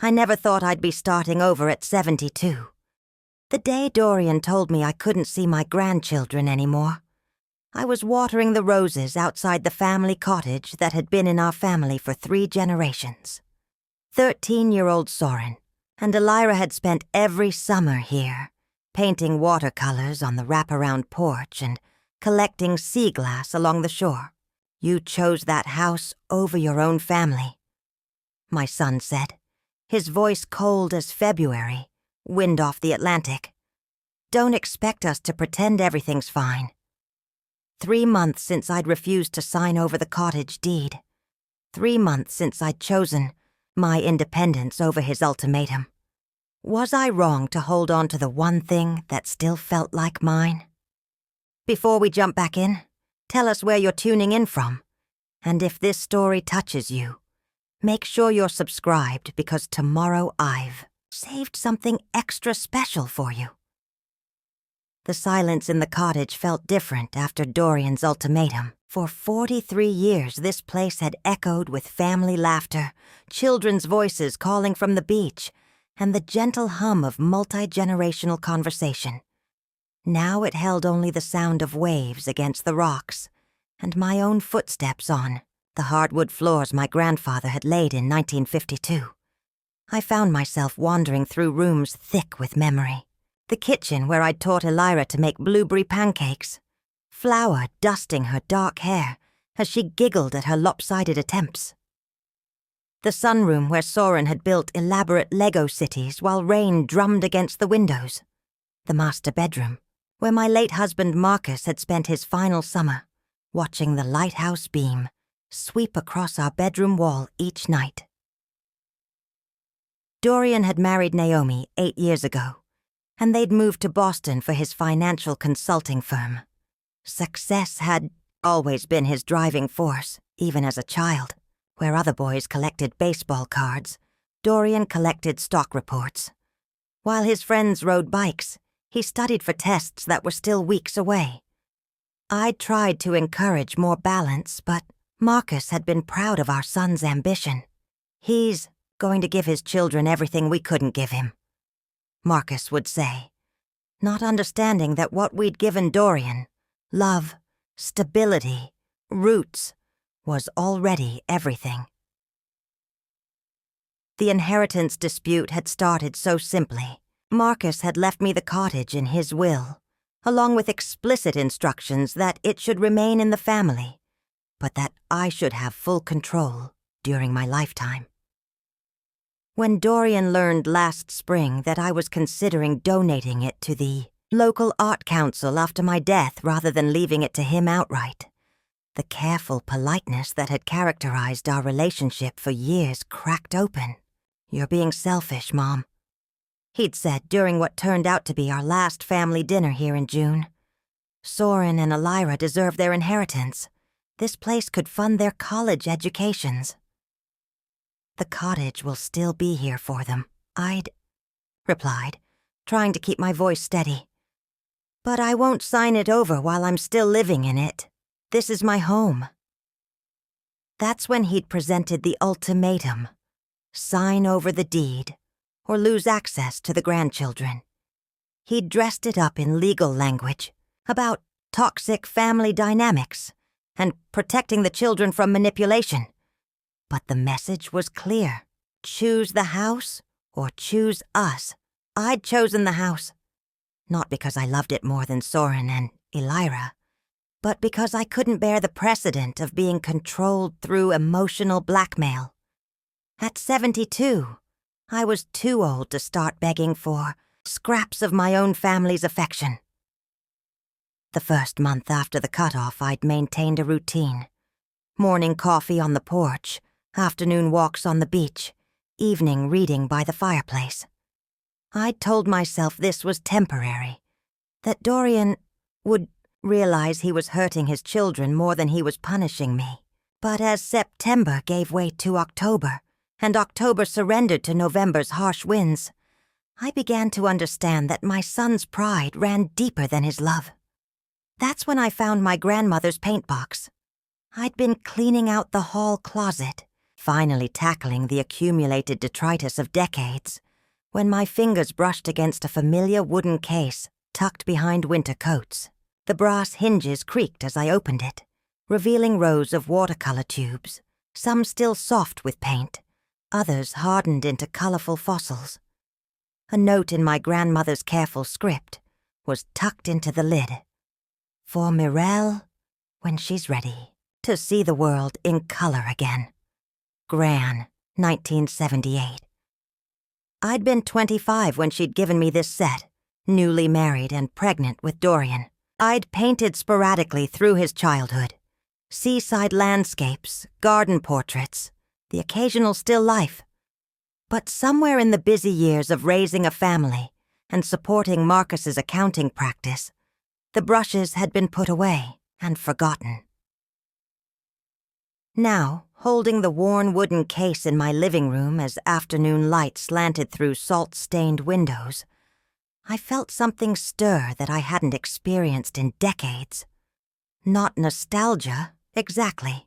I never thought I'd be starting over at 72. The day Dorian told me I couldn't see my grandchildren anymore, I was watering the roses outside the family cottage that had been in our family for 3 generations. 13-year-old Soren and Elira had spent every summer here, painting watercolors on the wraparound porch and collecting sea glass along the shore. You chose that house over your own family, my son said, his voice cold as February, wind off the Atlantic. Don't expect us to pretend everything's fine. 3 months since I'd refused to sign over the cottage deed. 3 months since I'd chosen my independence over his ultimatum. Was I wrong to hold on to the one thing that still felt like mine? Before we jump back in, tell us where you're tuning in from. And if this story touches you, make sure you're subscribed because tomorrow I've saved something extra special for you. The silence in the cottage felt different after Dorian's ultimatum. For 43 years, this place had echoed with family laughter, children's voices calling from the beach, and the gentle hum of multi-generational conversation. Now it held only the sound of waves against the rocks, and my own footsteps on the hardwood floors my grandfather had laid in 1952. I found myself wandering through rooms thick with memory. The kitchen where I'd taught Elira to make blueberry pancakes, flour dusting her dark hair as she giggled at her lopsided attempts. The sunroom where Soren had built elaborate Lego cities while rain drummed against the windows. The master bedroom, where my late husband Marcus had spent his final summer, watching the lighthouse beam sweep across our bedroom wall each night. Dorian had married Naomi 8 years ago, and they'd moved to Boston for his financial consulting firm. Success had always been his driving force, even as a child. Where other boys collected baseball cards, Dorian collected stock reports. While his friends rode bikes, he studied for tests that were still weeks away. I'd tried to encourage more balance, but Marcus had been proud of our son's ambition. He's going to give his children everything we couldn't give him, Marcus would say, not understanding that what we'd given Dorian, love, stability, roots, was already everything. The inheritance dispute had started so simply. Marcus had left me the cottage in his will, along with explicit instructions that it should remain in the family, but that I should have full control during my lifetime. When Dorian learned last spring that I was considering donating it to the local art council after my death rather than leaving it to him outright, the careful politeness that had characterized our relationship for years cracked open. "You're being selfish, Mom," he'd said during what turned out to be our last family dinner here in June. "Soren and Elira deserve their inheritance. This place could fund their college educations." "The cottage will still be here for them," I'd replied, trying to keep my voice steady. "But I won't sign it over while I'm still living in it. This is my home." That's when he'd presented the ultimatum: sign over the deed, or lose access to the grandchildren. He'd dressed it up in legal language about toxic family dynamics and protecting the children from manipulation. But the message was clear. Choose the house or choose us. I'd chosen the house, not because I loved it more than Soren and Elira, but because I couldn't bear the precedent of being controlled through emotional blackmail. At 72, I was too old to start begging for scraps of my own family's affection. The first month after the cutoff, I'd maintained a routine. Morning coffee on the porch, afternoon walks on the beach, evening reading by the fireplace. I'd told myself this was temporary, that Dorian would realize he was hurting his children more than he was punishing me. But as September gave way to October, and October surrendered to November's harsh winds, I began to understand that my son's pride ran deeper than his love. That's when I found my grandmother's paint box. I'd been cleaning out the hall closet, finally tackling the accumulated detritus of decades, when my fingers brushed against a familiar wooden case tucked behind winter coats. The brass hinges creaked as I opened it, revealing rows of watercolor tubes, some still soft with paint, others hardened into colorful fossils. A note in my grandmother's careful script was tucked into the lid. For Mirelle, when she's ready to see the world in color again. Gran, 1978. I'd been 25 when she'd given me this set, newly married and pregnant with Dorian. I'd painted sporadically through his childhood. Seaside landscapes, garden portraits, the occasional still life. But somewhere in the busy years of raising a family and supporting Marcus's accounting practice, the brushes had been put away and forgotten. Now, holding the worn wooden case in my living room as afternoon light slanted through salt-stained windows, I felt something stir that I hadn't experienced in decades. Not nostalgia, exactly,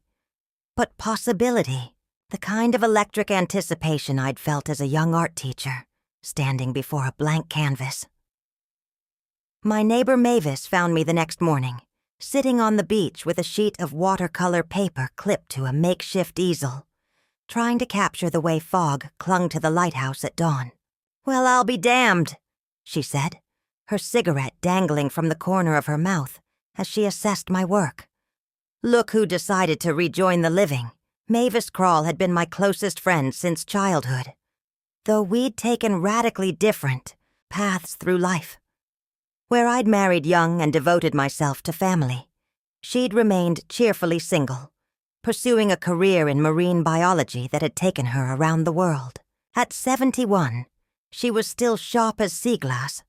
but possibility, the kind of electric anticipation I'd felt as a young art teacher, standing before a blank canvas. My neighbor Mavis found me the next morning, sitting on the beach with a sheet of watercolor paper clipped to a makeshift easel, trying to capture the way fog clung to the lighthouse at dawn. "Well, I'll be damned," she said, her cigarette dangling from the corner of her mouth as she assessed my work. Look who decided to rejoin the living. Mavis Crawl had been my closest friend since childhood, though we'd taken radically different paths through life. Where I'd married young and devoted myself to family, she'd remained cheerfully single, pursuing a career in marine biology that had taken her around the world. At 71, she was still sharp as sea glass,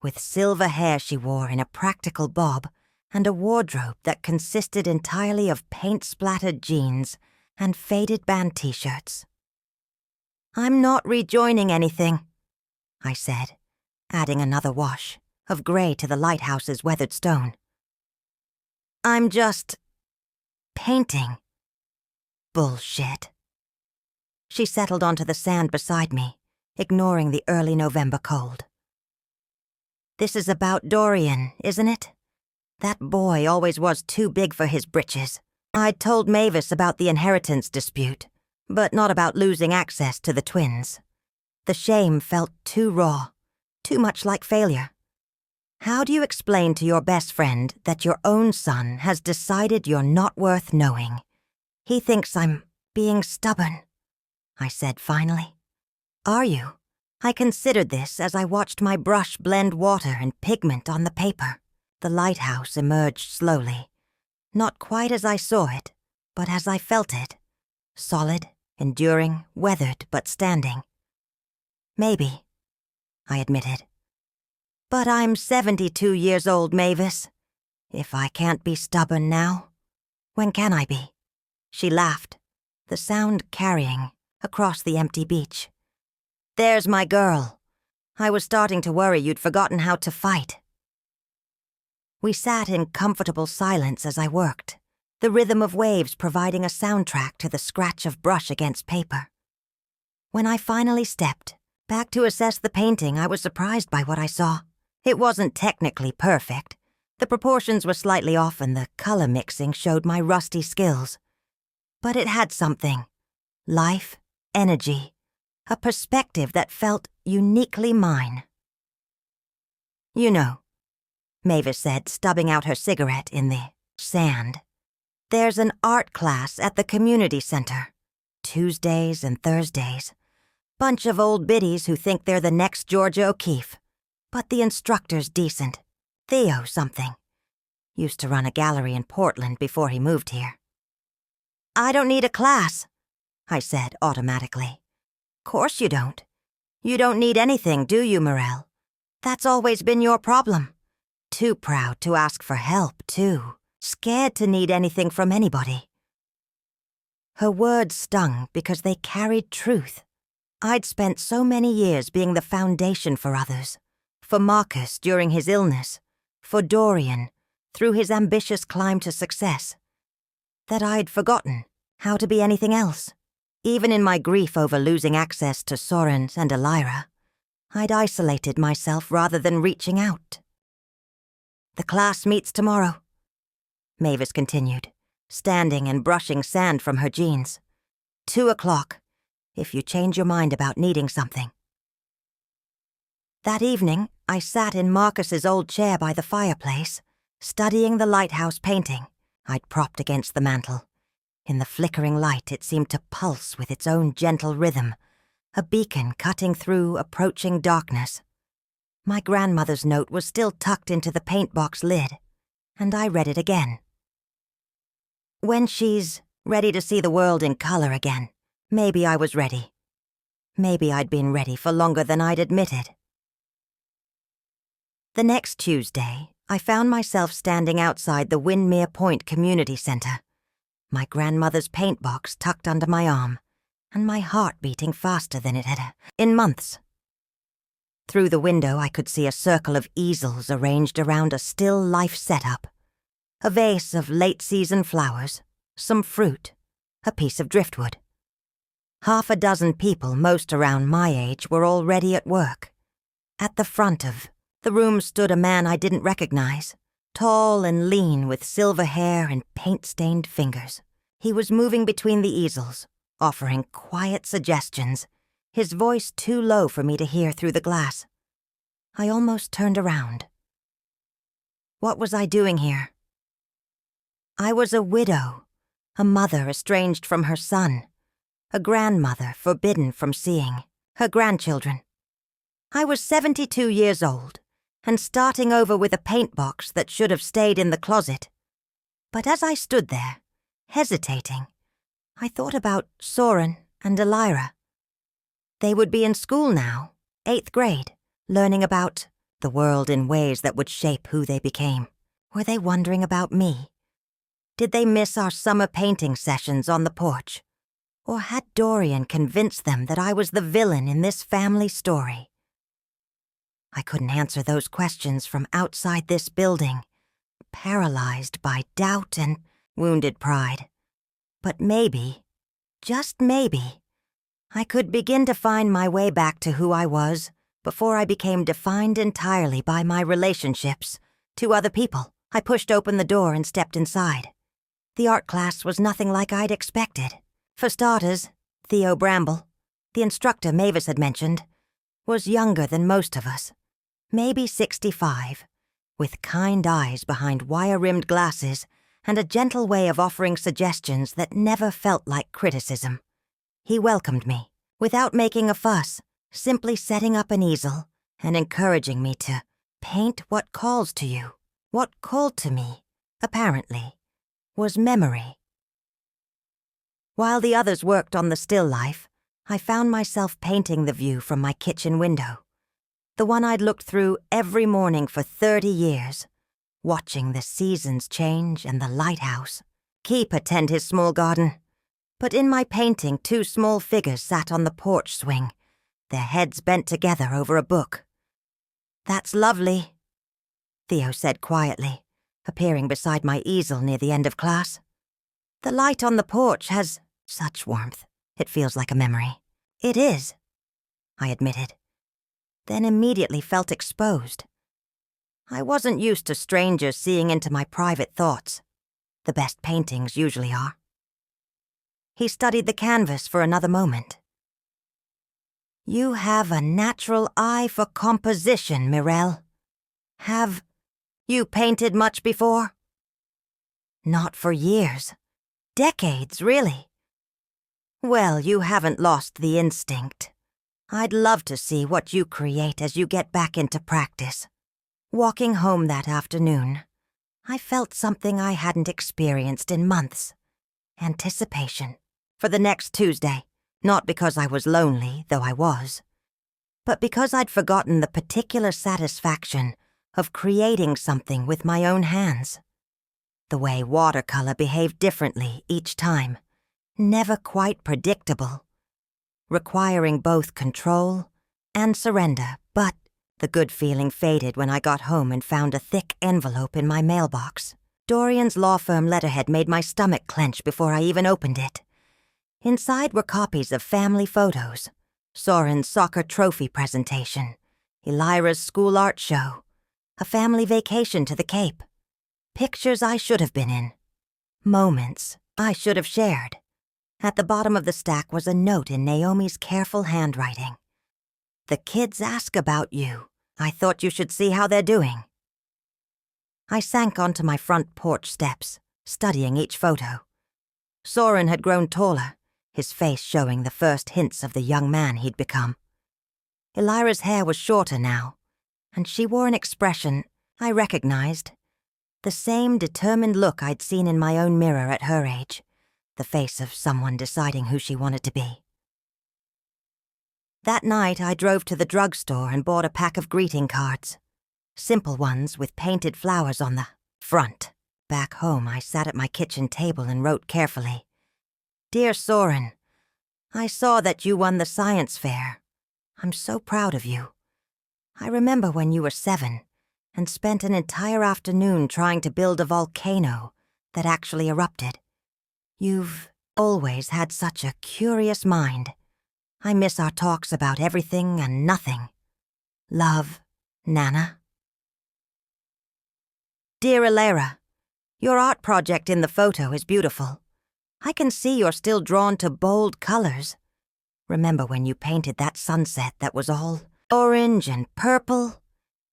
with silver hair she wore in a practical bob and a wardrobe that consisted entirely of paint-splattered jeans and faded band t-shirts. "I'm not rejoining anything," I said, adding another wash of gray to the lighthouse's weathered stone. "I'm just painting." Bullshit. She settled onto the sand beside me, ignoring the early November cold. "This is about Dorian, isn't it? That boy always was too big for his britches. I'd told Mavis about the inheritance dispute, but not about losing access to the twins. The shame felt too raw, too much like failure. How do you explain to your best friend that your own son has decided you're not worth knowing? He thinks I'm being stubborn," I said finally. "Are you?" I considered this as I watched my brush blend water and pigment on the paper. The lighthouse emerged slowly, not quite as I saw it, but as I felt it. Solid, enduring, weathered, but standing. "Maybe," I admitted. "But I'm 72 years old, Mavis. If I can't be stubborn now, when can I be?" She laughed, the sound carrying across the empty beach. "There's my girl. I was starting to worry you'd forgotten how to fight." We sat in comfortable silence as I worked, the rhythm of waves providing a soundtrack to the scratch of brush against paper. When I finally stepped back to assess the painting, I was surprised by what I saw. It wasn't technically perfect. The proportions were slightly off and the color mixing showed my rusty skills. But it had something. Life, energy, a perspective that felt uniquely mine. "You know," Mavis said, stubbing out her cigarette in the sand, "there's an art class at the community center. Tuesdays and Thursdays. Bunch of old biddies who think they're the next Georgia O'Keeffe. But the instructor's decent. Theo something. Used to run a gallery in Portland before he moved here." "I don't need a class," I said automatically. "Course you don't. You don't need anything, do you, Mirelle? That's always been your problem. Too proud to ask for help, too. Scared to need anything from anybody." Her words stung because they carried truth. I'd spent so many years being the foundation for others. For Marcus during his illness, for Dorian through his ambitious climb to success, that I'd forgotten how to be anything else. Even in my grief over losing access to Soren and Elira, I'd isolated myself rather than reaching out. "The class meets tomorrow," Mavis continued, standing and brushing sand from her jeans. 2:00, if you change your mind about needing something." That evening, I sat in Marcus's old chair by the fireplace, studying the lighthouse painting I'd propped against the mantel. In the flickering light, it seemed to pulse with its own gentle rhythm, a beacon cutting through approaching darkness. My grandmother's note was still tucked into the paint box lid, and I read it again. "When she's ready to see the world in color again, maybe I was ready. Maybe I'd been ready for longer than I'd admitted." The next Tuesday, I found myself standing outside the Windmere Point Community Center, my grandmother's paint box tucked under my arm, and my heart beating faster than it had in months. Through the window, I could see a circle of easels arranged around a still life setup, a vase of late-season flowers, some fruit, a piece of driftwood. 6 people, most around my age, were already at work. At the front of the room stood a man I didn't recognize, tall and lean with silver hair and paint-stained fingers. He was moving between the easels, offering quiet suggestions, his voice too low for me to hear through the glass. I almost turned around. What was I doing here? I was a widow, a mother estranged from her son, a grandmother forbidden from seeing her grandchildren. I was 72 years old, and starting over with a paint box that should have stayed in the closet. But as I stood there, hesitating, I thought about Soren and Elira. They would be in school now, 8th grade, learning about the world in ways that would shape who they became. Were they wondering about me? Did they miss our summer painting sessions on the porch? Or had Dorian convinced them that I was the villain in this family story? I couldn't answer those questions from outside this building, paralyzed by doubt and wounded pride. But maybe, just maybe, I could begin to find my way back to who I was before I became defined entirely by my relationships to other people. I pushed open the door and stepped inside. The art class was nothing like I'd expected. For starters, Theo Bramble, the instructor Mavis had mentioned, was younger than most of us, maybe 65, with kind eyes behind wire-rimmed glasses and a gentle way of offering suggestions that never felt like criticism. He welcomed me, without making a fuss, simply setting up an easel and encouraging me to paint what calls to you. What called to me, apparently, was memory. While the others worked on the still life, I found myself painting the view from my kitchen window, the one I'd looked through every morning for 30 years, watching the seasons change and the lighthouse. Keep attend his small garden. But in my painting, 2 small figures sat on the porch swing, their heads bent together over a book. "That's lovely," Theo said quietly, appearing beside my easel near the end of class. "The light on the porch has such warmth. It feels like a memory." "It is," I admitted, then immediately felt exposed. I wasn't used to strangers seeing into my private thoughts. The best paintings usually are. He studied the canvas for another moment. "You have a natural eye for composition, Mirelle. Have you painted much before?" "Not for years. Decades, really." "Well, you haven't lost the instinct. I'd love to see what you create as you get back into practice." Walking home that afternoon, I felt something I hadn't experienced in months. Anticipation for the next Tuesday, not because I was lonely, though I was, but because I'd forgotten the particular satisfaction of creating something with my own hands. The way watercolor behaved differently each time, never quite predictable, requiring both control and surrender, but the good feeling faded when I got home and found a thick envelope in my mailbox. Dorian's law firm letterhead made my stomach clench before I even opened it. Inside were copies of family photos, Soren's soccer trophy presentation, Elira's school art show, a family vacation to the Cape, pictures I should have been in, moments I should have shared. At the bottom of the stack was a note in Naomi's careful handwriting. "The kids ask about you. I thought you should see how they're doing." I sank onto my front porch steps, studying each photo. Soren had grown taller, his face showing the first hints of the young man he'd become. Elira's hair was shorter now, and she wore an expression I recognized. The same determined look I'd seen in my own mirror at her age, the face of someone deciding who she wanted to be. That night, I drove to the drugstore and bought a pack of greeting cards. Simple ones with painted flowers on the front. Back home, I sat at my kitchen table and wrote carefully. "Dear Soren, I saw that you won the science fair. I'm so proud of you. I remember when you were 7 and spent an entire afternoon trying to build a volcano that actually erupted. You've always had such a curious mind. I miss our talks about everything and nothing. Love, Nana." Dear Elira, your art project in the photo is beautiful. I can see you're still drawn to bold colors. Remember when you painted that sunset that was all orange and purple?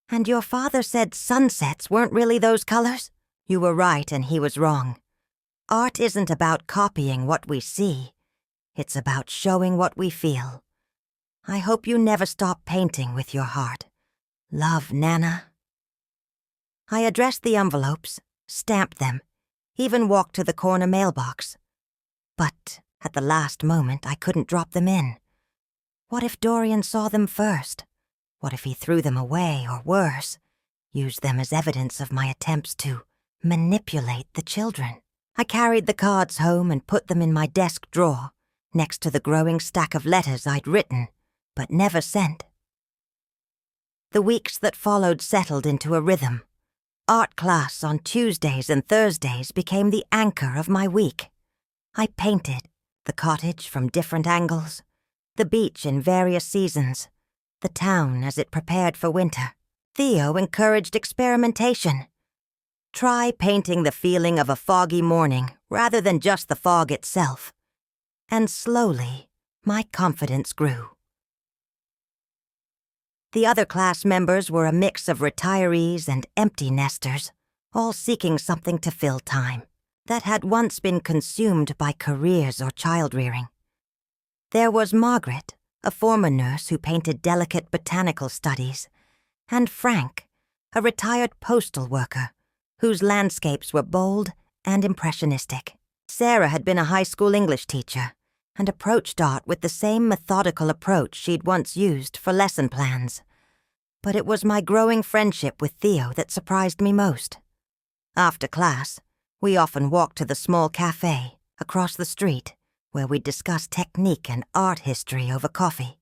And your father said sunsets weren't really those colors? You were right and he was wrong. Art isn't about copying what we see. It's about showing what we feel. I hope you never stop painting with your heart. Love, Nana. I addressed the envelopes, stamped them, even walked to the corner mailbox. But at the last moment, I couldn't drop them in. What if Dorian saw them first? What if he threw them away, or worse, used them as evidence of my attempts to manipulate the children? I carried the cards home and put them in my desk drawer, next to the growing stack of letters I'd written, but never sent. The weeks that followed settled into a rhythm. Art class on Tuesdays and Thursdays became the anchor of my week. I painted the cottage from different angles, the beach in various seasons, the town as it prepared for winter. Theo encouraged experimentation. Try painting the feeling of a foggy morning rather than just the fog itself. And slowly, my confidence grew. The other class members were a mix of retirees and empty nesters, all seeking something to fill time that had once been consumed by careers or child-rearing. There was Margaret, a former nurse who painted delicate botanical studies, and Frank, a retired postal worker, whose landscapes were bold and impressionistic. Sarah had been a high school English teacher and approached art with the same methodical approach she'd once used for lesson plans. But it was my growing friendship with Theo that surprised me most. After class, we often walked to the small cafe across the street where we'd discuss technique and art history over coffee.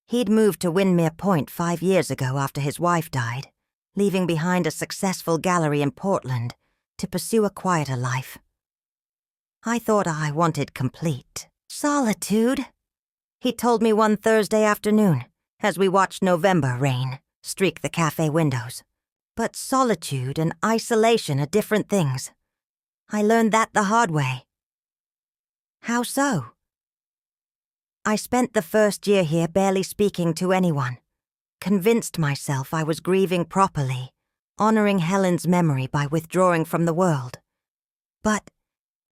He'd moved to Windmere Point 5 years ago after his wife died, leaving behind a successful gallery in Portland to pursue a quieter life. I thought I wanted complete solitude, he told me one Thursday afternoon as we watched November rain streak the cafe windows. But solitude and isolation are different things. I learned that the hard way. How so? I spent the first year here barely speaking to anyone, convinced myself I was grieving properly, honoring Helen's memory by withdrawing from the world. But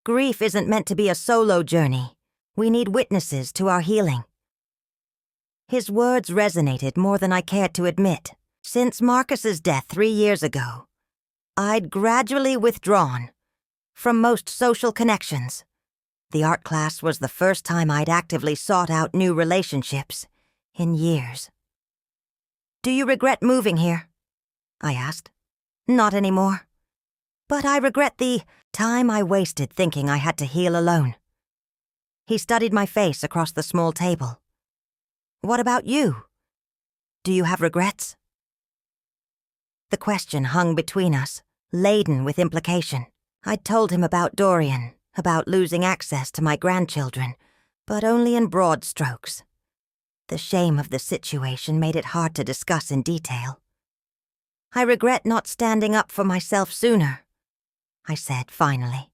grief isn't meant to be a solo journey. We need witnesses to our healing. His words resonated more than I cared to admit. Since Marcus's death 3 years ago, I'd gradually withdrawn from most social connections. The art class was the first time I'd actively sought out new relationships in years. "Do you regret moving here?" I asked. "Not anymore. But I regret the time I wasted thinking I had to heal alone." He studied my face across the small table. "What about you? Do you have regrets?" The question hung between us, laden with implication. I'd told him about Dorian, about losing access to my grandchildren, but only in broad strokes. The shame of the situation made it hard to discuss in detail. "I regret not standing up for myself sooner," I said finally.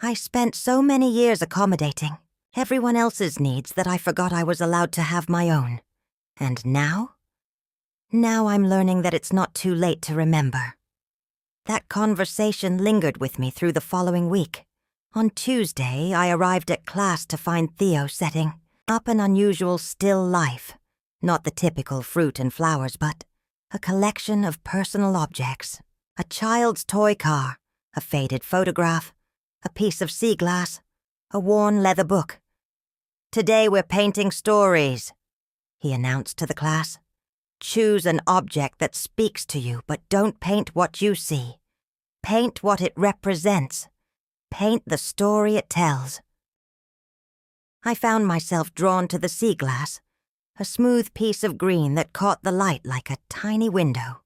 "I spent so many years accommodating everyone else's needs that I forgot I was allowed to have my own. And now? Now I'm learning that it's not too late to remember." That conversation lingered with me through the following week. On Tuesday, I arrived at class to find Theo setting up an unusual still life. Not the typical fruit and flowers, but a collection of personal objects. A child's toy car, a faded photograph, a piece of sea glass, a worn leather book. "Today we're painting stories," he announced to the class. "Choose an object that speaks to you, but don't paint what you see. Paint what it represents. Paint the story it tells." I found myself drawn to the sea glass, a smooth piece of green that caught the light like a tiny window.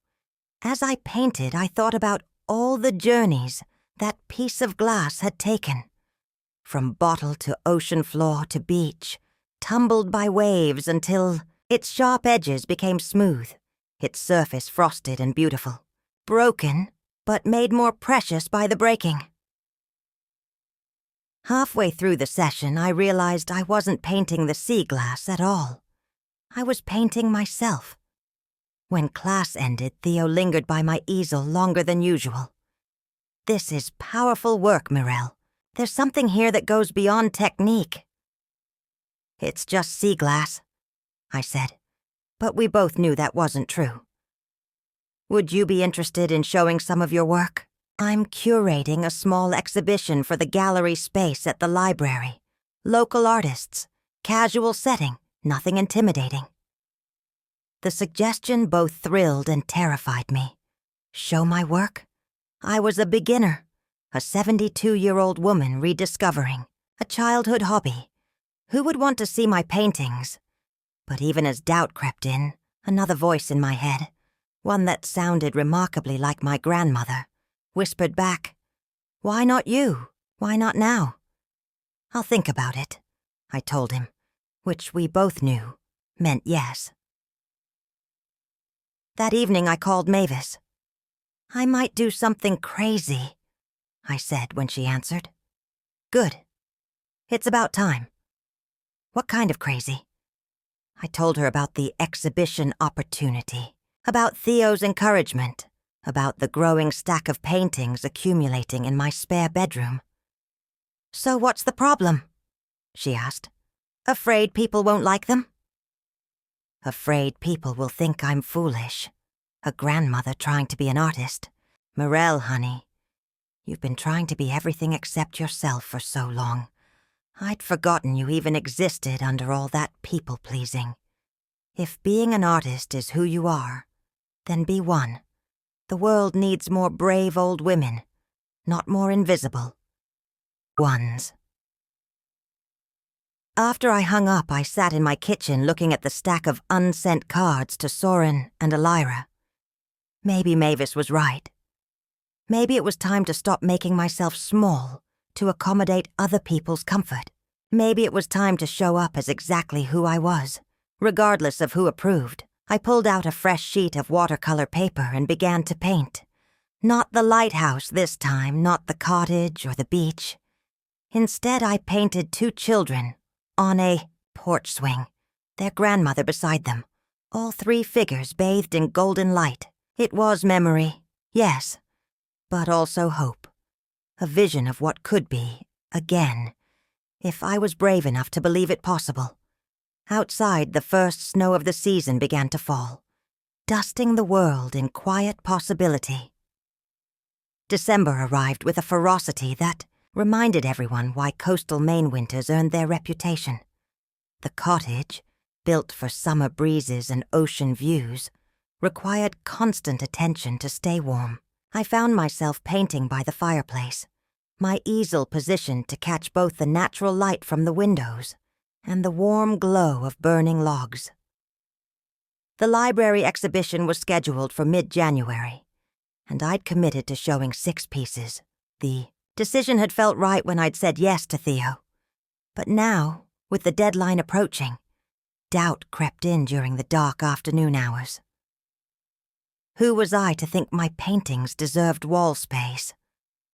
As I painted, I thought about all the journeys that piece of glass had taken. From bottle to ocean floor to beach, tumbled by waves until its sharp edges became smooth, its surface frosted and beautiful. Broken, but made more precious by the breaking. Halfway through the session, I realized I wasn't painting the sea glass at all. I was painting myself. When class ended, Theo lingered by my easel longer than usual. "This is powerful work, Mirelle. There's something here that goes beyond technique." "It's just sea glass," I said, but we both knew that wasn't true. "Would you be interested in showing some of your work? I'm curating a small exhibition for the gallery space at the library. Local artists, casual setting, nothing intimidating." The suggestion both thrilled and terrified me. Show my work? I was a beginner, a 72-year-old woman rediscovering a childhood hobby. Who would want to see my paintings? But even as doubt crept in, another voice in my head, one that sounded remarkably like my grandmother, whispered back, "Why not you? Why not now?" "I'll think about it," I told him, which we both knew meant yes. That evening I called Mavis. "I might do something crazy," I said when she answered. "Good. It's about time." "What kind of crazy?" I told her about the exhibition opportunity, about Theo's encouragement, about the growing stack of paintings accumulating in my spare bedroom. "So what's the problem?" she asked. "Afraid people won't like them?" "Afraid people will think I'm foolish. A grandmother trying to be an artist. Mirelle, honey, you've been trying to be everything except yourself for so long. I'd forgotten you even existed under all that people-pleasing. If being an artist is who you are, then be one. The world needs more brave old women, not more invisible ones." After I hung up, I sat in my kitchen looking at the stack of unsent cards to Soren and Elira. Maybe Mavis was right. Maybe it was time to stop making myself small to accommodate other people's comfort. Maybe it was time to show up as exactly who I was, regardless of who approved. I pulled out a fresh sheet of watercolor paper and began to paint. Not the lighthouse this time, not the cottage or the beach. Instead, I painted two children on a porch swing, their grandmother beside them, all three figures bathed in golden light. It was memory, yes, but also hope. A vision of what could be, again, if I was brave enough to believe it possible. Outside, the first snow of the season began to fall, dusting the world in quiet possibility. December arrived with a ferocity that reminded everyone why coastal Maine winters earned their reputation. The cottage, built for summer breezes and ocean views, required constant attention to stay warm. I found myself painting by the fireplace, my easel positioned to catch both the natural light from the windows and the warm glow of burning logs. The library exhibition was scheduled for mid-January, and I'd committed to showing 6 pieces. The decision had felt right when I'd said yes to Theo. But now, with the deadline approaching, doubt crept in during the dark afternoon hours. Who was I to think my paintings deserved wall space?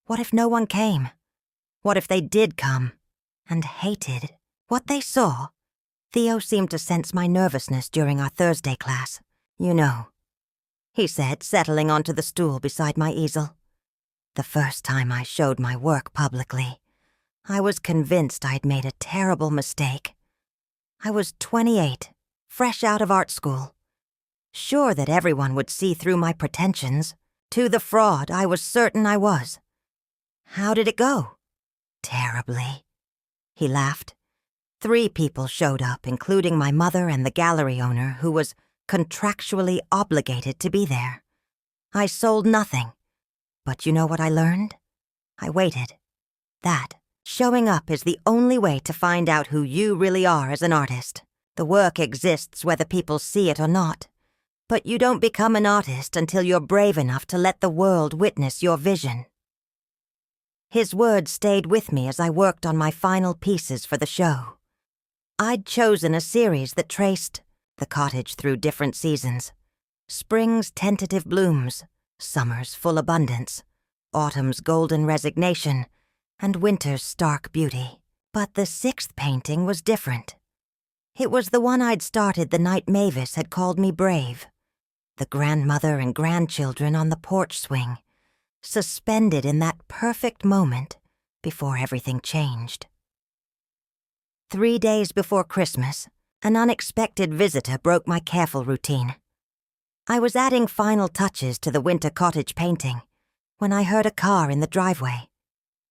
What if no one came? What if they did come and hated what they saw? Theo seemed to sense my nervousness during our Thursday class. "You know," he said, settling onto the stool beside my easel. The first time I showed my work publicly, I was convinced I'd made a terrible mistake. I was 28, fresh out of art school, sure that everyone would see through my pretensions. To the fraud I was certain I was. How did it go? Terribly. He laughed. 3 people showed up, including my mother and the gallery owner, who was contractually obligated to be there. I sold nothing. But you know what I learned? I waited. That, showing up, is the only way to find out who you really are as an artist. The work exists whether people see it or not. But you don't become an artist until you're brave enough to let the world witness your vision. His words stayed with me as I worked on my final pieces for the show. I'd chosen a series that traced the cottage through different seasons. Spring's tentative blooms, summer's full abundance, autumn's golden resignation, and winter's stark beauty. But the 6th painting was different. It was the one I'd started the night Mavis had called me brave. The grandmother and grandchildren on the porch swing, suspended in that perfect moment before everything changed. 3 days before Christmas, an unexpected visitor broke my careful routine. I was adding final touches to the winter cottage painting when I heard a car in the driveway.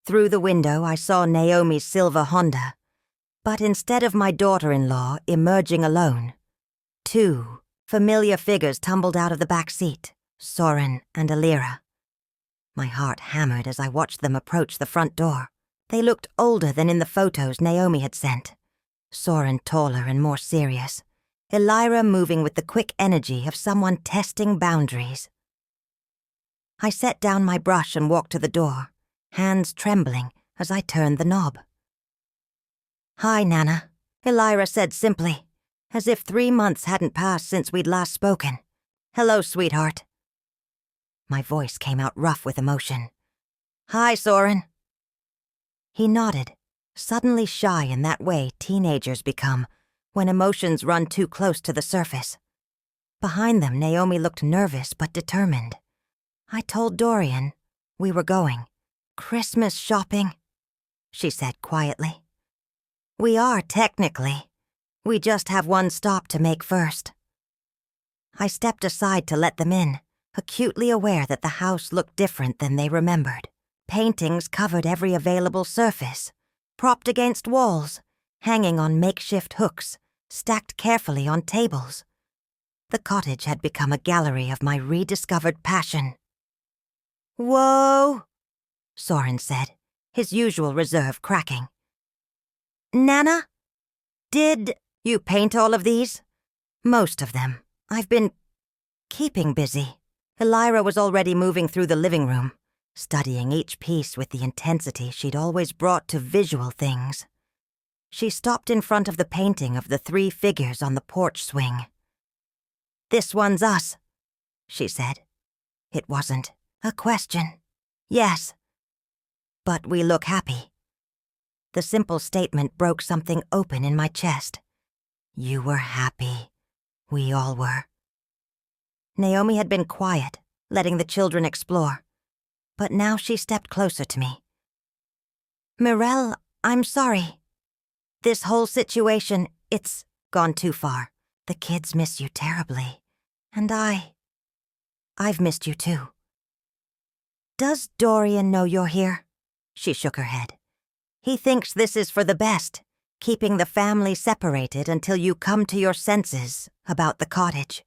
Through the window, I saw Naomi's silver Honda, but instead of my daughter-in-law emerging alone, 2 familiar figures tumbled out of the back seat, Soren and Elira. My heart hammered as I watched them approach the front door. They looked older than in the photos Naomi had sent. Soren taller and more serious, Elira moving with the quick energy of someone testing boundaries. I set down my brush and walked to the door, hands trembling as I turned the knob. "Hi, Nana," Elira said simply, as if 3 months hadn't passed since we'd last spoken. "Hello, sweetheart." My voice came out rough with emotion. "Hi, Soren." He nodded, suddenly shy in that way teenagers become when emotions run too close to the surface. Behind them, Naomi looked nervous but determined. "I told Dorian we were going. Christmas shopping," she said quietly. "We are, technically. We just have one stop to make first." I stepped aside to let them in, acutely aware that the house looked different than they remembered. Paintings covered every available surface, propped against walls, hanging on makeshift hooks, stacked carefully on tables. The cottage had become a gallery of my rediscovered passion. "Whoa," Soren said, his usual reserve cracking. "Nana, did you paint all of these?" "Most of them. I've been keeping busy." Elira was already moving through the living room, studying each piece with the intensity she'd always brought to visual things. She stopped in front of the painting of the 3 figures on the porch swing. "This one's us," she said. It wasn't a question. "Yes. But we look happy." The simple statement broke something open in my chest. You were happy. We all were. Naomi had been quiet, letting the children explore. But now she stepped closer to me. "Mirelle, I'm sorry. This whole situation, it's gone too far. The kids miss you terribly. And I've missed you too." "Does Dorian know you're here?" She shook her head. "He thinks this is for the best, keeping the family separated until you come to your senses about the cottage.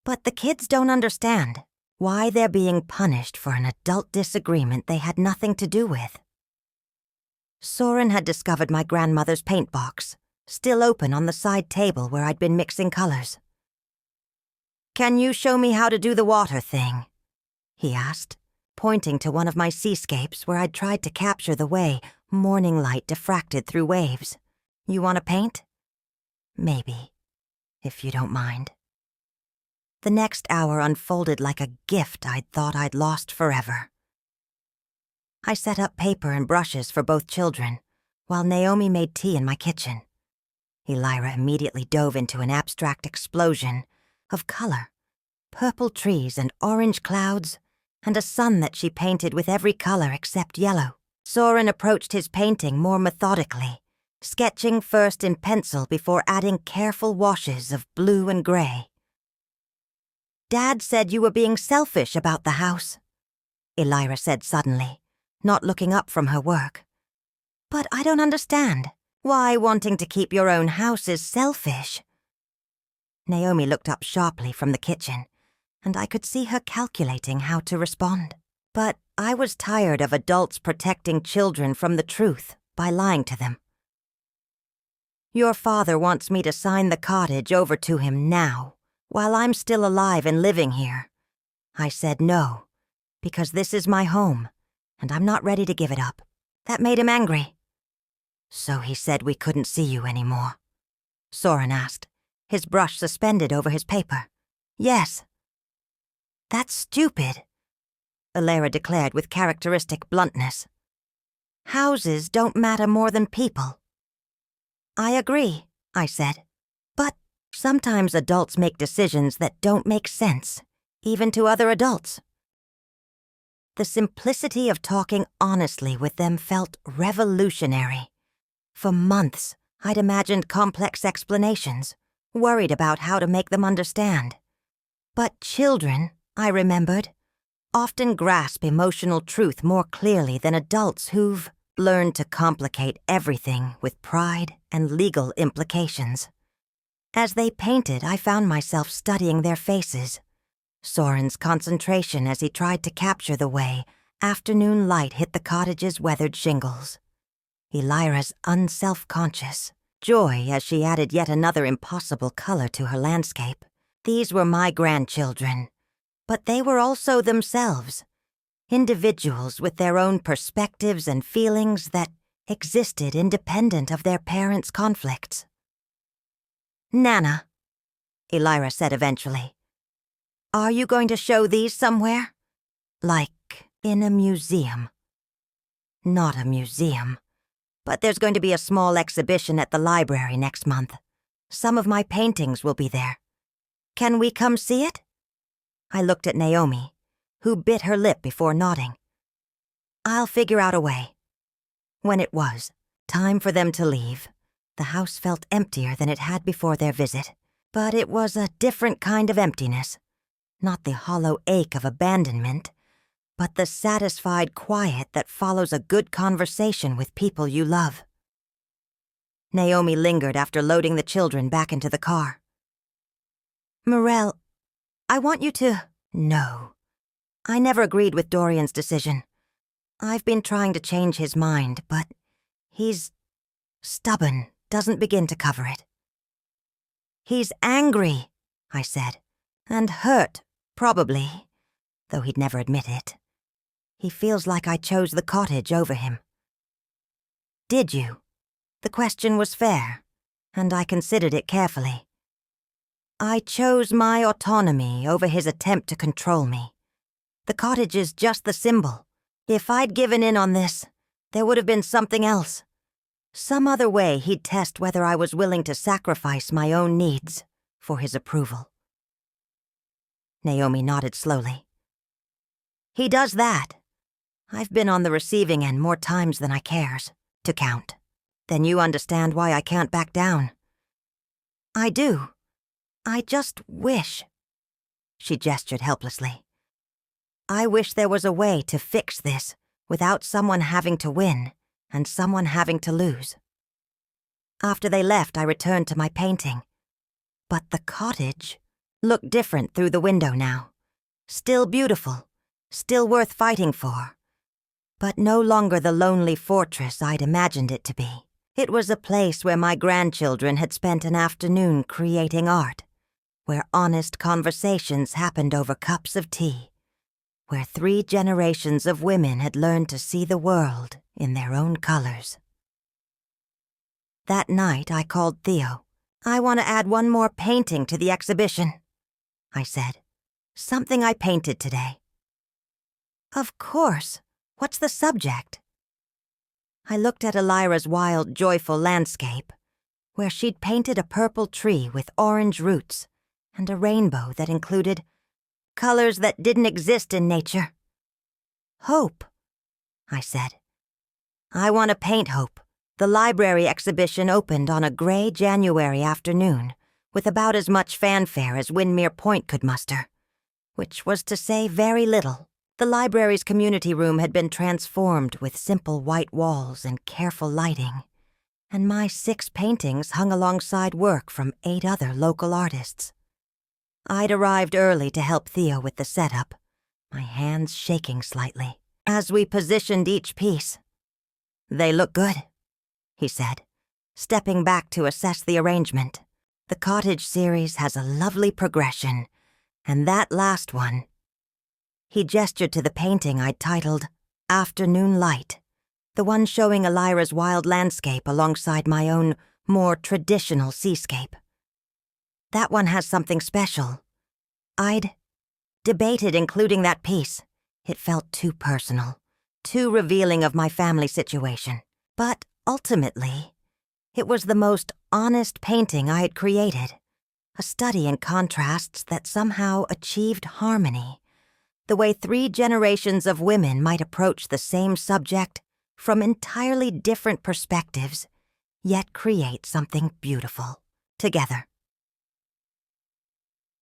But the kids don't understand why they're being punished for an adult disagreement they had nothing to do with." Soren had discovered my grandmother's paint box, still open on the side table where I'd been mixing colors. "Can you show me how to do the water thing?" he asked, pointing to one of my seascapes where I'd tried to capture the way morning light diffracted through waves. You want to paint? Maybe, if you don't mind. The next hour unfolded like a gift I'd thought I'd lost forever. I set up paper and brushes for both children, while Naomi made tea in my kitchen. Elira immediately dove into an abstract explosion of color, purple trees and orange clouds, and a sun that she painted with every color except yellow. Soren approached his painting more methodically, sketching first in pencil before adding careful washes of blue and gray. "Dad said you were being selfish about the house," Elira said suddenly, not looking up from her work. "But I don't understand. Why wanting to keep your own house is selfish?" Naomi looked up sharply from the kitchen, and I could see her calculating how to respond. But I was tired of adults protecting children from the truth by lying to them. "Your father wants me to sign the cottage over to him now, while I'm still alive and living here." I said no, because this is my home, and I'm not ready to give it up. That made him angry. "So he said we couldn't see you anymore?" Soren asked, his brush suspended over his paper. "Yes." "That's stupid," Elira declared with characteristic bluntness. "Houses don't matter more than people." "I agree," I said. "But sometimes adults make decisions that don't make sense, even to other adults." The simplicity of talking honestly with them felt revolutionary. For months, I'd imagined complex explanations, worried about how to make them understand. But children, I remembered, often grasp emotional truth more clearly than adults who've learned to complicate everything with pride and legal implications. As they painted, I found myself studying their faces. Soren's concentration as he tried to capture the way afternoon light hit the cottage's weathered shingles. Elira's unself-conscious joy as she added yet another impossible color to her landscape. These were my grandchildren, but they were also themselves, individuals with their own perspectives and feelings that existed independent of their parents' conflicts. "Nana," Elira said eventually, "are you going to show these somewhere? Like in a museum?" "Not a museum, but there's going to be a small exhibition at the library next month. Some of my paintings will be there. Can we come see it?" I looked at Naomi, who bit her lip before nodding. "I'll figure out a way." When it was time for them to leave, the house felt emptier than it had before their visit, but it was a different kind of emptiness. Not the hollow ache of abandonment, but the satisfied quiet that follows a good conversation with people you love. Naomi lingered after loading the children back into the car. "Morel, I want you to..." "No. I never agreed with Dorian's decision. I've been trying to change his mind, but he's stubborn, doesn't begin to cover it." "He's angry," I said, "and hurt, probably, though he'd never admit it. He feels like I chose the cottage over him." "Did you?" The question was fair, and I considered it carefully. "I chose my autonomy over his attempt to control me. The cottage is just the symbol. If I'd given in on this, there would have been something else. Some other way he'd test whether I was willing to sacrifice my own needs for his approval." Naomi nodded slowly. "He does that. I've been on the receiving end more times than I cares to count. Then you understand why I can't back down." "I do. I just wish..." She gestured helplessly. "I wish there was a way to fix this without someone having to win and someone having to lose." After they left, I returned to my painting. But the cottage looked different through the window now. Still beautiful, still worth fighting for, but no longer the lonely fortress I'd imagined it to be. It was a place where my grandchildren had spent an afternoon creating art, where honest conversations happened over cups of tea, where 3 generations of women had learned to see the world in their own colors. That night, I called Theo. "I want to add one more painting to the exhibition," I said. "Something I painted today." "Of course. What's the subject?" I looked at Elira's wild, joyful landscape, where she'd painted a purple tree with orange roots and a rainbow that included colors that didn't exist in nature. "Hope," I said. "I want to paint hope." The library exhibition opened on a gray January afternoon, with about as much fanfare as Windmere Point could muster, which was to say very little. The library's community room had been transformed with simple white walls and careful lighting, and my 6 paintings hung alongside work from 8 other local artists. I'd arrived early to help Theo with the setup, my hands shaking slightly, as we positioned each piece. "They look good," he said, stepping back to assess the arrangement. "The cottage series has a lovely progression, and that last one—" He gestured to the painting I'd titled Afternoon Light, the one showing Elira's wild landscape alongside my own, more traditional seascape. "That one has something special. I'd debated including that piece. It felt too personal, too revealing of my family situation. But ultimately, it was the most honest painting I had created, a study in contrasts that somehow achieved harmony, the way 3 generations of women might approach the same subject from entirely different perspectives, yet create something beautiful together.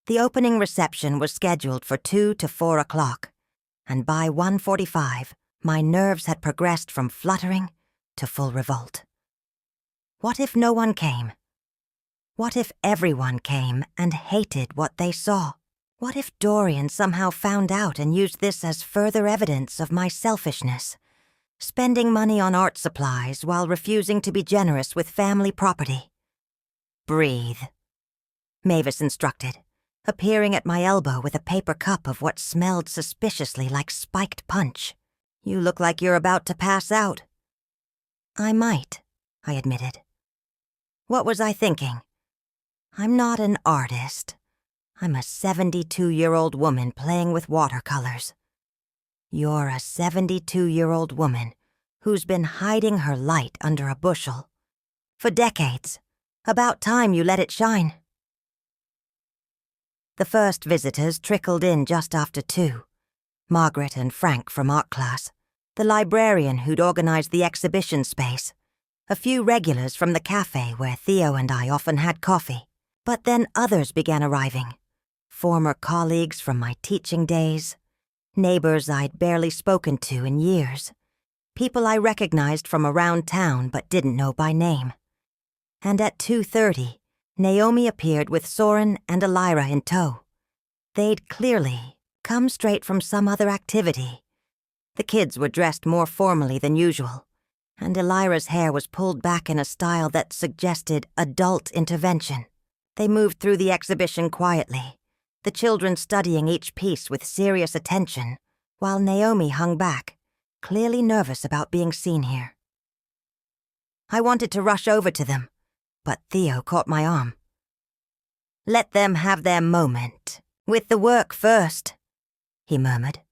The opening reception was scheduled for 2 to 4 o'clock, and by 1:45, my nerves had progressed from fluttering to full revolt. What if no one came? What if everyone came and hated what they saw? What if Dorian somehow found out and used this as further evidence of my selfishness, spending money on art supplies while refusing to be generous with family property? "Breathe," Mavis instructed, appearing at my elbow with a paper cup of what smelled suspiciously like spiked punch. "You look like you're about to pass out." "I might," I admitted. What was I thinking? I'm not an artist. I'm a 72-year-old woman playing with watercolors. You're a 72-year-old woman who's been hiding her light under a bushel. For decades. About time you let it shine. The first visitors trickled in just after 2. Margaret and Frank from art class, the librarian who'd organized the exhibition space, a few regulars from the cafe where Theo and I often had coffee. But then others began arriving. Former colleagues from my teaching days, neighbors I'd barely spoken to in years, people I recognized from around town but didn't know by name. And at 2:30, Naomi appeared with Soren and Elira in tow. They'd clearly come straight from some other activity. The kids were dressed more formally than usual, and Elira's hair was pulled back in a style that suggested adult intervention. They moved through the exhibition quietly, the children studying each piece with serious attention, while Naomi hung back, clearly nervous about being seen here. I wanted to rush over to them, but Theo caught my arm. "Let them have their moment, with the work first," he murmured.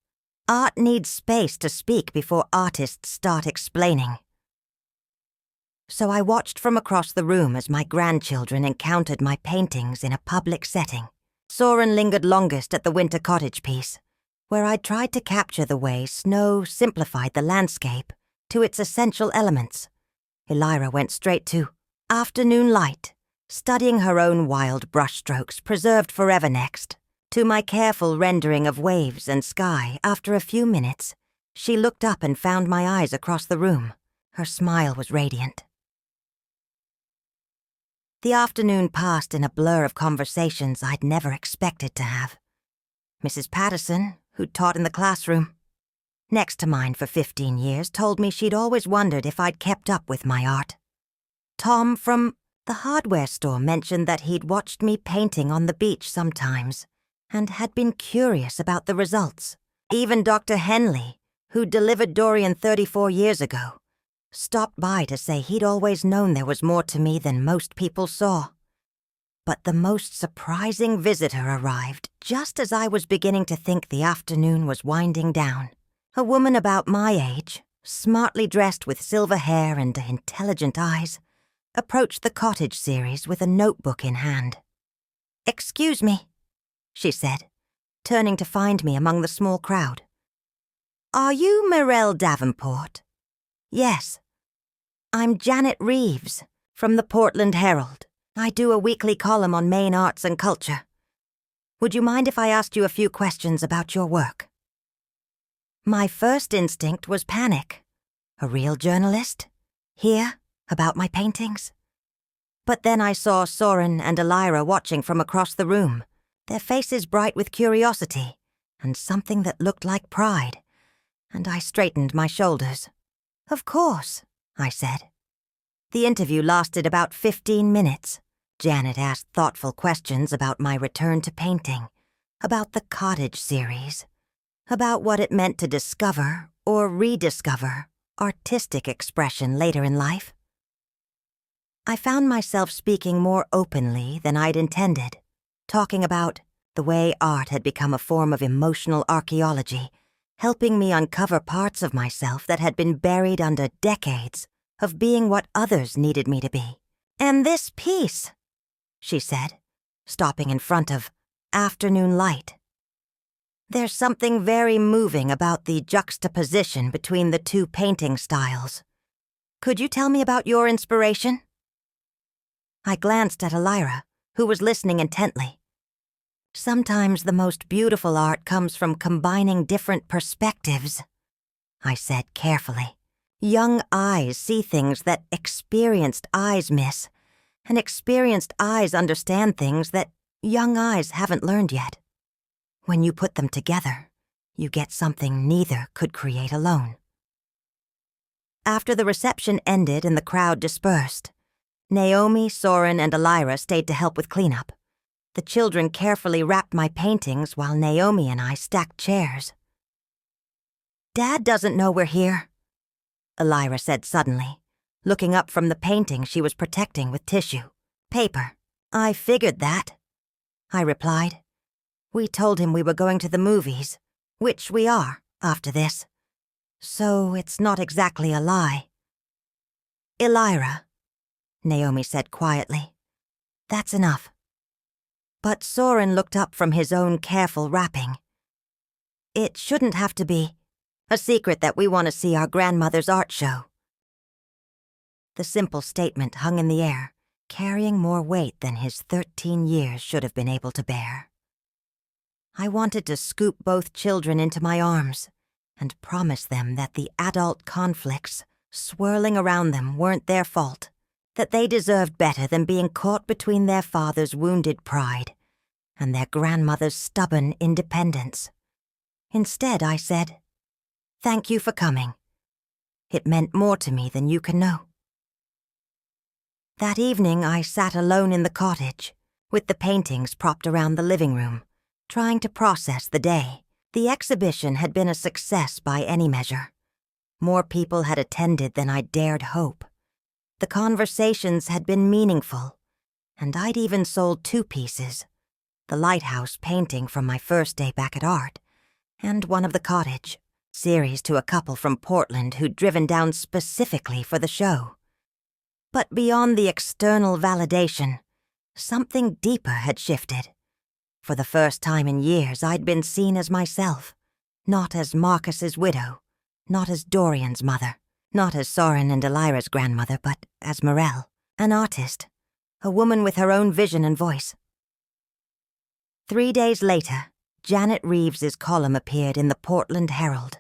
"Art needs space to speak before artists start explaining." So I watched from across the room as my grandchildren encountered my paintings in a public setting. Soren lingered longest at the winter cottage piece, where I tried to capture the way snow simplified the landscape to its essential elements. Elira went straight to Afternoon Light, studying her own wild brushstrokes preserved forever next. To my careful rendering of waves and sky, after a few minutes, she looked up and found my eyes across the room. Her smile was radiant. The afternoon passed in a blur of conversations I'd never expected to have. Mrs. Patterson, who'd taught in the classroom, next to mine for 15 years, told me she'd always wondered if I'd kept up with my art. Tom from the hardware store mentioned that he'd watched me painting on the beach sometimes and had been curious about the results. Even Dr. Henley, who delivered Dorian 34 years ago, stopped by to say he'd always known there was more to me than most people saw. But the most surprising visitor arrived just as I was beginning to think the afternoon was winding down. A woman about my age, smartly dressed with silver hair and intelligent eyes, approached the cottage series with a notebook in hand. "Excuse me," she said, turning to find me among the small crowd. "Are you Mirelle Davenport?" "Yes." "I'm Janet Reeves, from the Portland Herald. I do a weekly column on Maine arts and culture. Would you mind if I asked you a few questions about your work?" My first instinct was panic. A real journalist? Here, about my paintings? But then I saw Soren and Elira watching from across the room, their faces bright with curiosity and something that looked like pride, and I straightened my shoulders. "Of course," I said. The interview lasted about 15 minutes. Janet asked thoughtful questions about my return to painting, about the cottage series, about what it meant to discover or rediscover artistic expression later in life. I found myself speaking more openly than I'd intended, talking about the way art had become a form of emotional archaeology, helping me uncover parts of myself that had been buried under decades of being what others needed me to be. "And this piece," she said, stopping in front of Afternoon Light. "There's something very moving about the juxtaposition between the two painting styles. Could you tell me about your inspiration?" I glanced at Elira, who was listening intently. "Sometimes the most beautiful art comes from combining different perspectives," I said carefully. "Young eyes see things that experienced eyes miss, and experienced eyes understand things that young eyes haven't learned yet. When you put them together, you get something neither could create alone." After the reception ended and the crowd dispersed, Naomi, Soren, and Elira stayed to help with cleanup. The children carefully wrapped my paintings while Naomi and I stacked chairs. "Dad doesn't know we're here," Elira said suddenly, looking up from the painting she was protecting with tissue paper. "I figured that," I replied. "We told him we were going to the movies, which we are after this. So it's not exactly a lie." "Elira," Naomi said quietly, "that's enough." But Soren looked up from his own careful wrapping. "It shouldn't have to be a secret that we want to see our grandmother's art show." The simple statement hung in the air, carrying more weight than his 13 years should have been able to bear. I wanted to scoop both children into my arms and promise them that the adult conflicts swirling around them weren't their fault, that they deserved better than being caught between their father's wounded pride and their grandmother's stubborn independence. Instead, I said, "Thank you for coming. It meant more to me than you can know." That evening, I sat alone in the cottage, with the paintings propped around the living room, trying to process the day. The exhibition had been a success by any measure. More people had attended than I dared hope. The conversations had been meaningful, and I'd even sold 2 pieces, the lighthouse painting from my first day back at art, and one of the cottage, series to a couple from Portland who'd driven down specifically for the show. But beyond the external validation, something deeper had shifted. For the first time in years, I'd been seen as myself, not as Marcus's widow, not as Dorian's mother, not as Soren and Elira's grandmother, but as Mirelle, an artist, a woman with her own vision and voice. 3 days later, Janet Reeves's column appeared in the Portland Herald.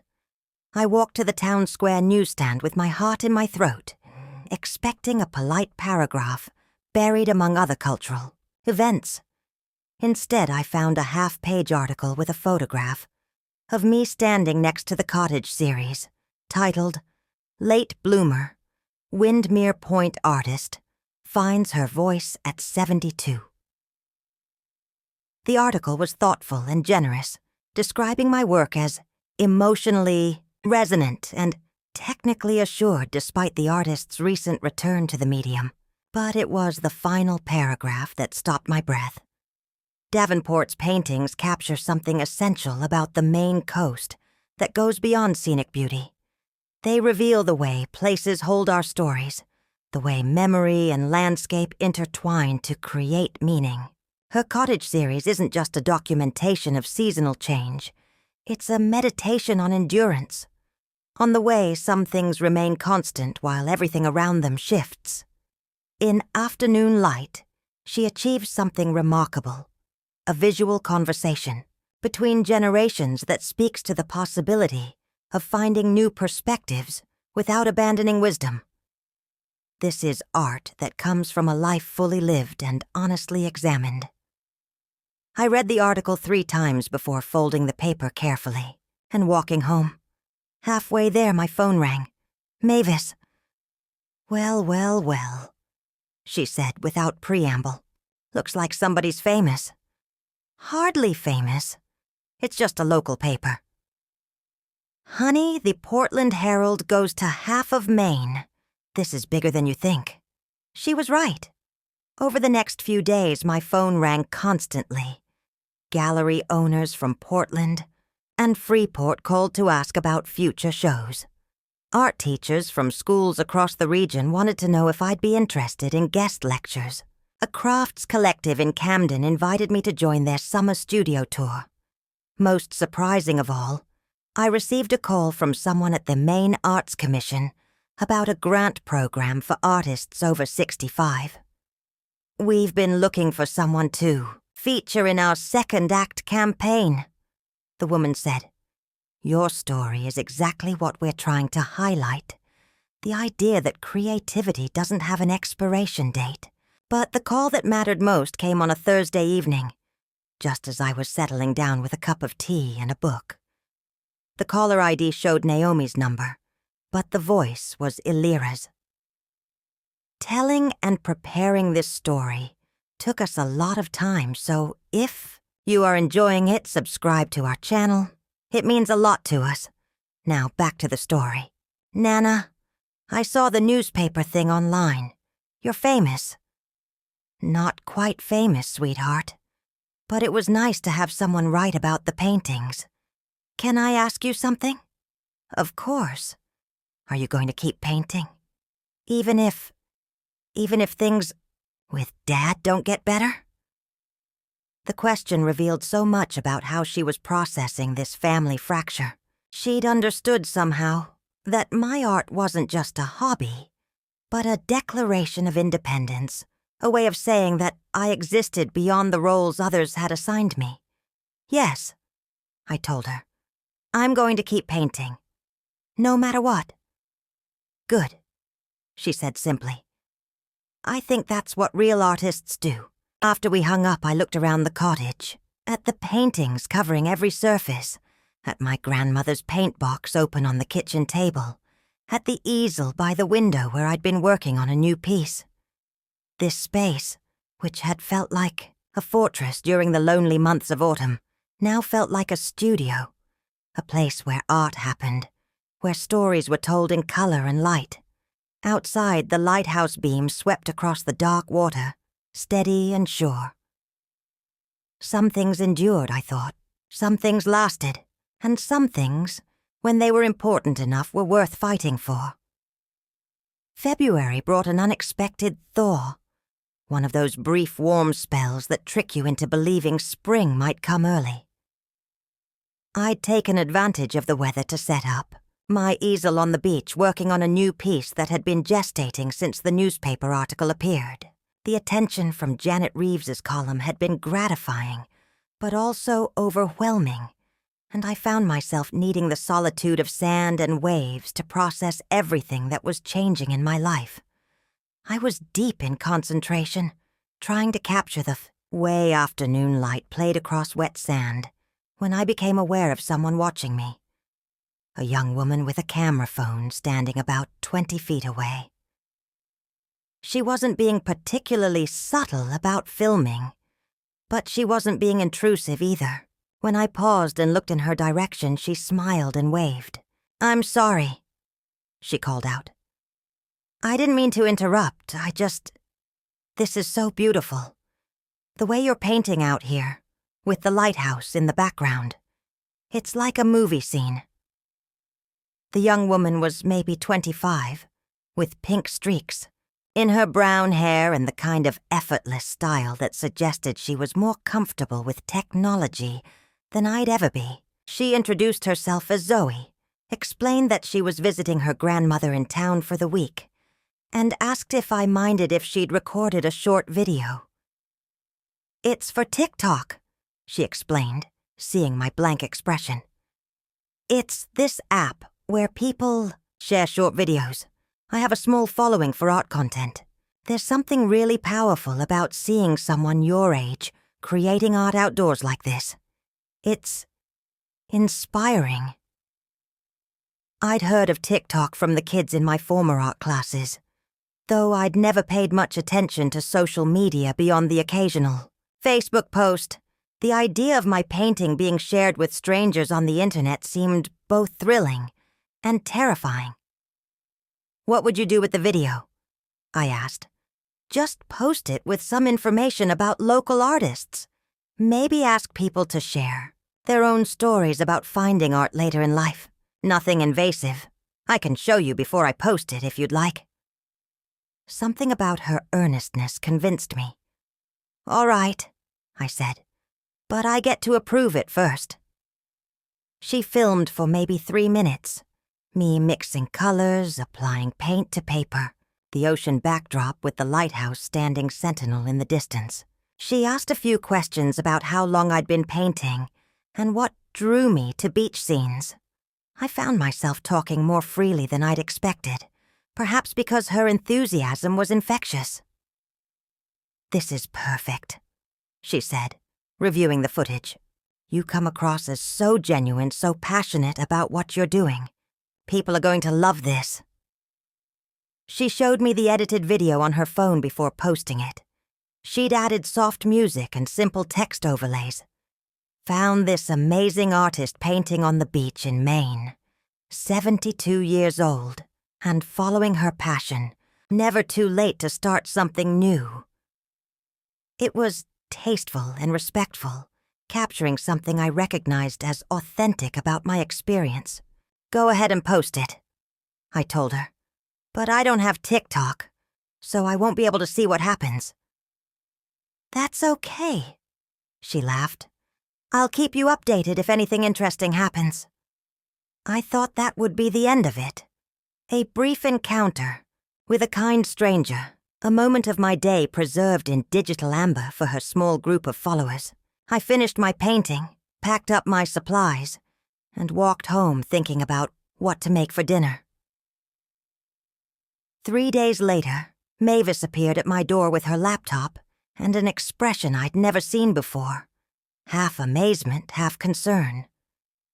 I walked to the town square newsstand with my heart in my throat, expecting a polite paragraph buried among other cultural events. Instead, I found a half-page article with a photograph of me standing next to the cottage series, titled, "Late Bloomer, Windmere Point Artist, Finds Her Voice at 72. The article was thoughtful and generous, describing my work as emotionally resonant and technically assured despite the artist's recent return to the medium, but it was the final paragraph that stopped my breath. Davenport's paintings capture something essential about the Maine coast that goes beyond scenic beauty. They reveal the way places hold our stories, the way memory and landscape intertwine to create meaning. Her cottage series isn't just a documentation of seasonal change. It's a meditation on endurance, on the way some things remain constant while everything around them shifts. In Afternoon Light, she achieves something remarkable, a visual conversation between generations that speaks to the possibility of finding new perspectives without abandoning wisdom. This is art that comes from a life fully lived and honestly examined. I read the article 3 times before folding the paper carefully and walking home. Halfway there, my phone rang. Mavis. Well, well, well, she said without preamble. Looks like somebody's famous. Hardly famous. It's just a local paper. Honey, the Portland Herald goes to half of Maine. This is bigger than you think. She was right. Over the next few days, my phone rang constantly. Gallery owners from Portland and Freeport called to ask about future shows. Art teachers from schools across the region wanted to know if I'd be interested in guest lectures. A crafts collective in Camden invited me to join their summer studio tour. Most surprising of all, I received a call from someone at the Maine Arts Commission about a grant program for artists over 65. We've been looking for someone to feature in our second act campaign, the woman said. Your story is exactly what we're trying to highlight. The idea that creativity doesn't have an expiration date. But the call that mattered most came on a Thursday evening, just as I was settling down with a cup of tea and a book. The caller ID showed Naomi's number, but the voice was Elira's. Telling and preparing this story took us a lot of time, so if you are enjoying it, subscribe to our channel. It means a lot to us. Now back to the story. Nana, I saw the newspaper thing online. You're famous. Not quite famous, sweetheart. But it was nice to have someone write about the paintings. Can I ask you something? Of course. Are you going to keep painting? Even if things with Dad don't get better? The question revealed so much about how she was processing this family fracture. She'd understood somehow that my art wasn't just a hobby, but a declaration of independence, a way of saying that I existed beyond the roles others had assigned me. Yes, I told her. I'm going to keep painting. No matter what. Good, she said simply. I think that's what real artists do. After we hung up, I looked around the cottage, at the paintings covering every surface, at my grandmother's paint box open on the kitchen table, at the easel by the window where I'd been working on a new piece. This space, which had felt like a fortress during the lonely months of autumn, now felt like a studio, a place where art happened, where stories were told in color and light. Outside, the lighthouse beam swept across the dark water, steady and sure. Some things endured, I thought. Some things lasted. And some things, when they were important enough, were worth fighting for. February brought an unexpected thaw. One of those brief warm spells that trick you into believing spring might come early. I'd taken advantage of the weather to set up, my easel on the beach working on a new piece that had been gestating since the newspaper article appeared. The attention from Janet Reeves's column had been gratifying, but also overwhelming, and I found myself needing the solitude of sand and waves to process everything that was changing in my life. I was deep in concentration, trying to capture the way afternoon light played across wet sand, when I became aware of someone watching me. A young woman with a camera phone standing about 20 feet away. She wasn't being particularly subtle about filming, but she wasn't being intrusive either. When I paused and looked in her direction, she smiled and waved. I'm sorry. she called out. I didn't mean to interrupt, This is so beautiful. The way you're painting out here, with the lighthouse in the background. It's like a movie scene. The young woman was maybe 25, with pink streaks, in her brown hair and the kind of effortless style that suggested she was more comfortable with technology than I'd ever be. She introduced herself as Zoe, explained that she was visiting her grandmother in town for the week, and asked if I minded if she'd recorded a short video. It's for TikTok, she explained, seeing my blank expression. It's this app where people share short videos. I have a small following for art content. There's something really powerful about seeing someone your age creating art outdoors like this. It's inspiring. I'd heard of TikTok from the kids in my former art classes, though I'd never paid much attention to social media beyond the occasional Facebook post. The idea of my painting being shared with strangers on the internet seemed both thrilling and terrifying. What would you do with the video? I asked. Just post it with some information about local artists. Maybe ask people to share their own stories about finding art later in life. Nothing invasive. I can show you before I post it if you'd like. Something about her earnestness convinced me. All right, I said, but I get to approve it first. She filmed for maybe 3 minutes, me mixing colors, applying paint to paper, the ocean backdrop with the lighthouse standing sentinel in the distance. She asked a few questions about how long I'd been painting and what drew me to beach scenes. I found myself talking more freely than I'd expected, perhaps because her enthusiasm was infectious. This is perfect, she said, reviewing the footage. You come across as so genuine, so passionate about what you're doing. People are going to love this. She showed me the edited video on her phone before posting it. She'd added soft music and simple text overlays. Found this amazing artist painting on the beach in Maine, 72 years old, and following her passion, never too late to start something new. It was tasteful and respectful, capturing something I recognized as authentic about my experience. Go ahead and post it, I told her. But I don't have TikTok, so I won't be able to see what happens. That's okay, she laughed. I'll keep you updated if anything interesting happens. I thought that would be the end of it. A brief encounter with a kind stranger, a moment of my day preserved in digital amber for her small group of followers. I finished my painting, packed up my supplies, and walked home thinking about what to make for dinner. 3 days later, Mavis appeared at my door with her laptop and an expression I'd never seen before. Half amazement, half concern.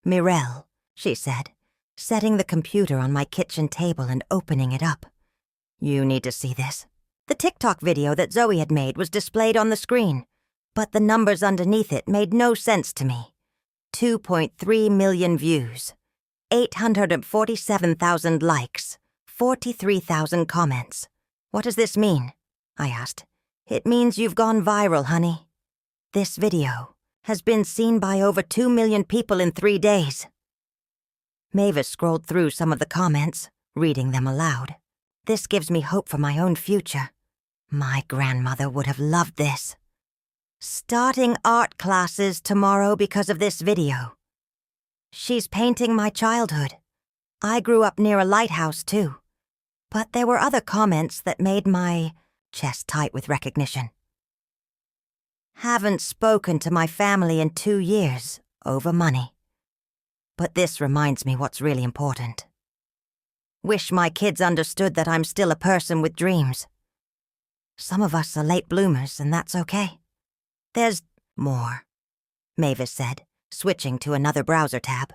Mirelle, she said, setting the computer on my kitchen table and opening it up. You need to see this. The TikTok video that Zoe had made was displayed on the screen, but the numbers underneath it made no sense to me. 2.3 million views, 847,000 likes, 43,000 comments. What does this mean? I asked. It means you've gone viral, honey. This video has been seen by over 2 million people in 3 days. Mavis scrolled through some of the comments, reading them aloud. This gives me hope for my own future. My grandmother would have loved this. Starting art classes tomorrow because of this video. She's painting my childhood. I grew up near a lighthouse, too. But there were other comments that made my chest tight with recognition. Haven't spoken to my family in 2 years over money. But this reminds me what's really important. Wish my kids understood that I'm still a person with dreams. Some of us are late bloomers, and that's okay. There's more, Mavis said, switching to another browser tab.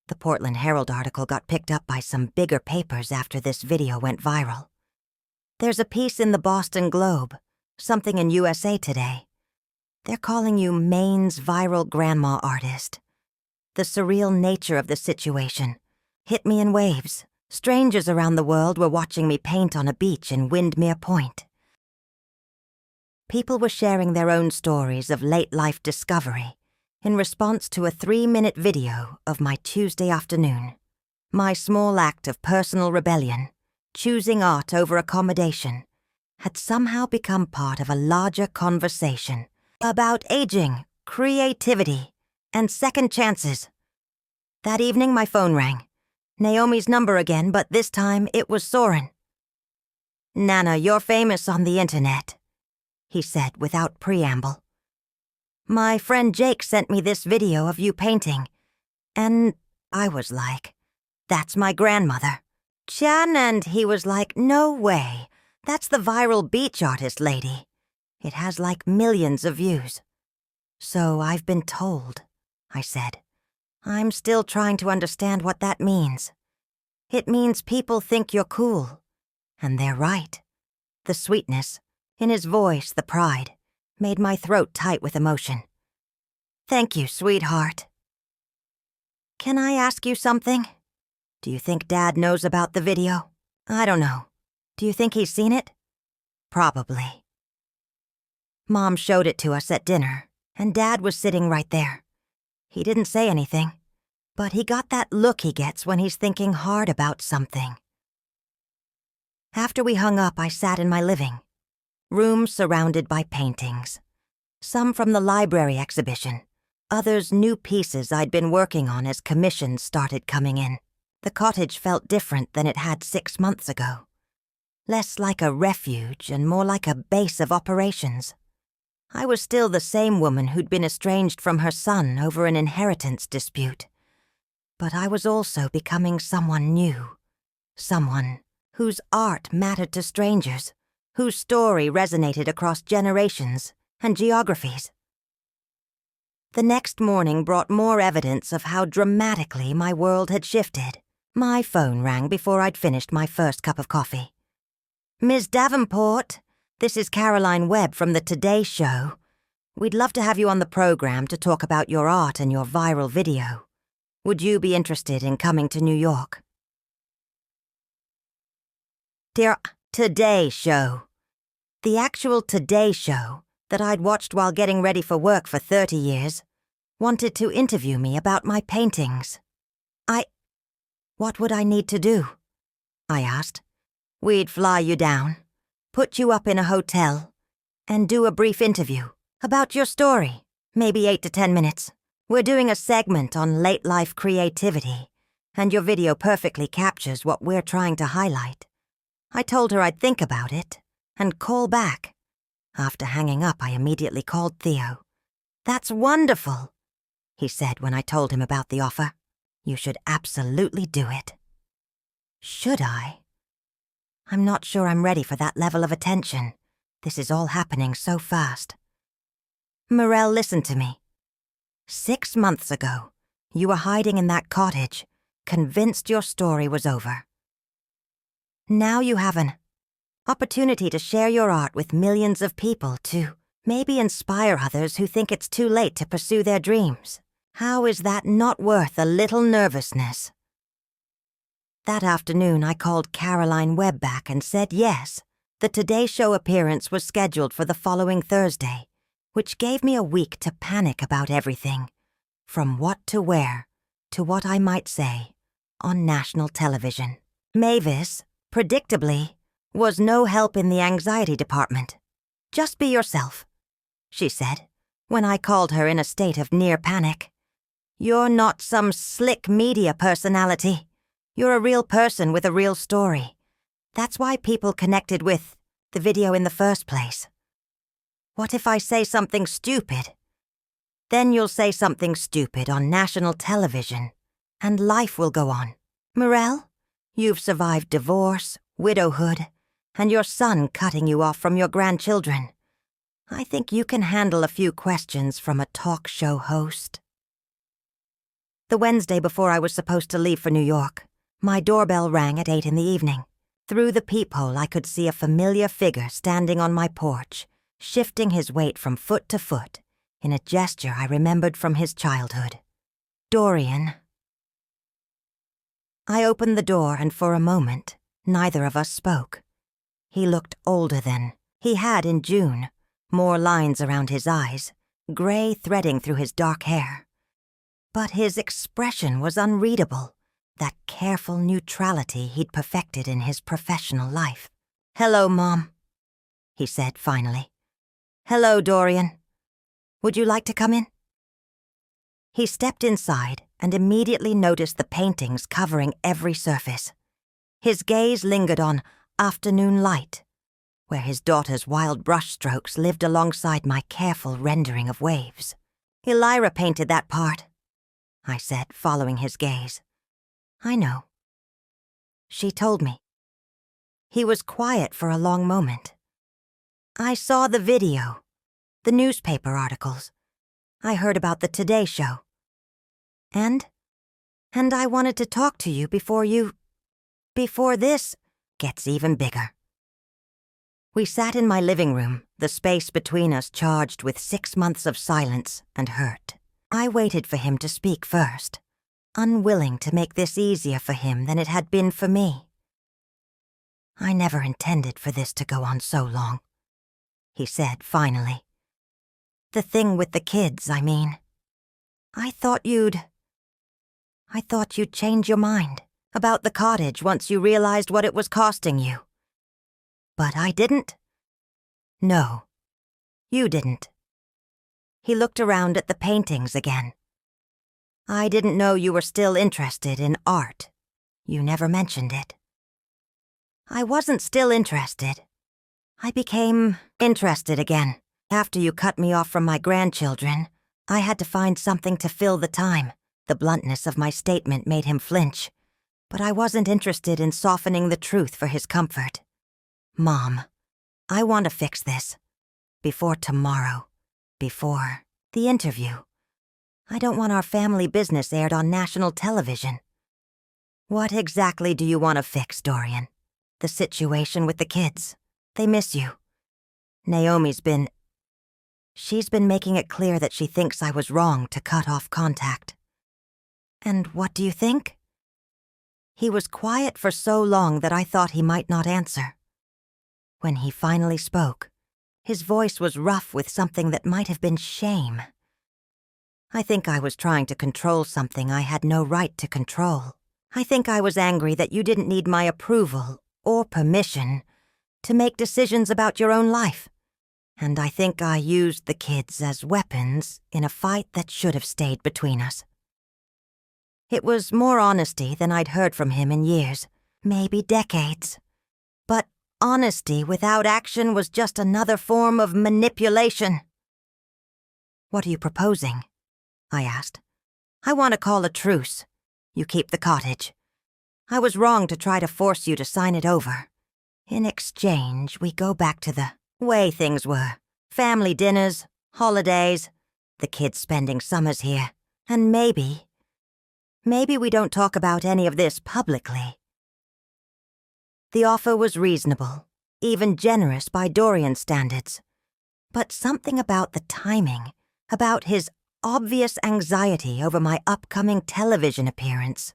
The Portland Herald article got picked up by some bigger papers after this video went viral. There's a piece in the Boston Globe, something in USA Today. They're calling you Maine's viral grandma artist. The surreal nature of the situation hit me in waves. Strangers around the world were watching me paint on a beach in Windermere Point. People were sharing their own stories of late-life discovery in response to a 3-minute video of my Tuesday afternoon. My small act of personal rebellion, choosing art over accommodation, had somehow become part of a larger conversation about aging, creativity, and second chances. That evening my phone rang. Naomi's number again, but this time it was Soren. "Nana, you're famous on the internet," he said without preamble. "My friend Jake sent me this video of you painting, and I was like, that's my grandmother. Chan, and he was like, no way, that's the viral beach artist lady. It has like millions of views." "So I've been told," I said. "I'm still trying to understand what that means." "It means people think you're cool." And they're right. The sweetness, in his voice, the pride, made my throat tight with emotion. "Thank you, sweetheart." "Can I ask you something? Do you think Dad knows about the video?" "I don't know. Do you think he's seen it?" "Probably." Mom showed it to us at dinner, and Dad was sitting right there. He didn't say anything, but he got that look he gets when he's thinking hard about something. After we hung up, I sat in my living room surrounded by paintings. Some from the library exhibition, others new pieces I'd been working on as commissions started coming in. The cottage felt different than it had 6 months ago. Less like a refuge and more like a base of operations. I was still the same woman who'd been estranged from her son over an inheritance dispute. But I was also becoming someone new. Someone whose art mattered to strangers, whose story resonated across generations and geographies. The next morning brought more evidence of how dramatically my world had shifted. My phone rang before I'd finished my first cup of coffee. "Ms. Davenport, this is Caroline Webb from the Today Show. We'd love to have you on the program to talk about your art and your viral video. Would you be interested in coming to New York?" Dear Today Show. The actual Today Show that I'd watched while getting ready for work for 30 years, wanted to interview me about my paintings. What would I need to do? I asked. "We'd fly you down, put you up in a hotel, and do a brief interview about your story, maybe 8 to 10 minutes. We're doing a segment on late-life creativity, and your video perfectly captures what we're trying to highlight." I told her I'd think about it and call back. After hanging up, I immediately called Theo. "That's wonderful," he said when I told him about the offer. "You should absolutely do it." Should I? I'm not sure I'm ready for that level of attention. This is all happening so fast. "Morel, listen to me. 6 months ago, you were hiding in that cottage, convinced your story was over. Now you have an opportunity to share your art with millions of people, to maybe inspire others who think it's too late to pursue their dreams. How is that not worth a little nervousness?" That afternoon, I called Caroline Webb back and said yes. The Today Show appearance was scheduled for the following Thursday, which gave me a week to panic about everything, from what to wear to what I might say on national television. Mavis, predictably, was no help in the anxiety department. "Just be yourself," she said, when I called her in a state of near panic. "You're not some slick media personality. You're a real person with a real story. That's why people connected with the video in the first place. What if I say something stupid? Then you'll say something stupid on national television, and life will go on. Morel, you've survived divorce, widowhood, and your son cutting you off from your grandchildren. I think you can handle a few questions from a talk show host." The Wednesday before I was supposed to leave for New York, my doorbell rang at 8 in the evening. Through the peephole, I could see a familiar figure standing on my porch, shifting his weight from foot to foot, in a gesture I remembered from his childhood. Dorian. I opened the door, and for a moment, neither of us spoke. He looked older than he had in June, more lines around his eyes, gray threading through his dark hair. But his expression was unreadable, that careful neutrality he'd perfected in his professional life. "Hello, Mom," he said finally. "Hello, Dorian. Would you like to come in?" He stepped inside and immediately noticed the paintings covering every surface. His gaze lingered on Afternoon Light, where his daughter's wild brushstrokes lived alongside my careful rendering of waves. "Elira painted that part," I said, following his gaze. "I know." She told me. He was quiet for a long moment. "I saw the video, the newspaper articles. I heard about the Today Show. And I wanted to talk to you before this gets even bigger." We sat in my living room, the space between us charged with 6 months of silence and hurt. I waited for him to speak first, unwilling to make this easier for him than it had been for me. "I never intended for this to go on so long," he said finally. "The thing with the kids, I mean. I thought you'd change your mind about the cottage once you realized what it was costing you. But I didn't." "No, you didn't." He looked around at the paintings again. "I didn't know you were still interested in art. You never mentioned it." "I wasn't still interested. I became interested again. After you cut me off from my grandchildren, I had to find something to fill the time." The bluntness of my statement made him flinch, but I wasn't interested in softening the truth for his comfort. "Mom, I want to fix this. Before tomorrow. Before the interview. I don't want our family business aired on national television." "What exactly do you want to fix, Dorian?" "The situation with the kids. They miss you. She's been making it clear that she thinks I was wrong to cut off contact." "And what do you think?" He was quiet for so long that I thought he might not answer. When he finally spoke, his voice was rough with something that might have been shame. "I think I was trying to control something I had no right to control. I think I was angry that you didn't need my approval or permission to make decisions about your own life. And I think I used the kids as weapons in a fight that should have stayed between us." It was more honesty than I'd heard from him in years, maybe decades. But honesty without action was just another form of manipulation. "What are you proposing?" I asked. "I want to call a truce. You keep the cottage. I was wrong to try to force you to sign it over. In exchange, we go back to the way things were. Family dinners, holidays, the kids spending summers here, and maybe we don't talk about any of this publicly." The offer was reasonable, even generous by Dorian standards. But something about the timing, about his obvious anxiety over my upcoming television appearance,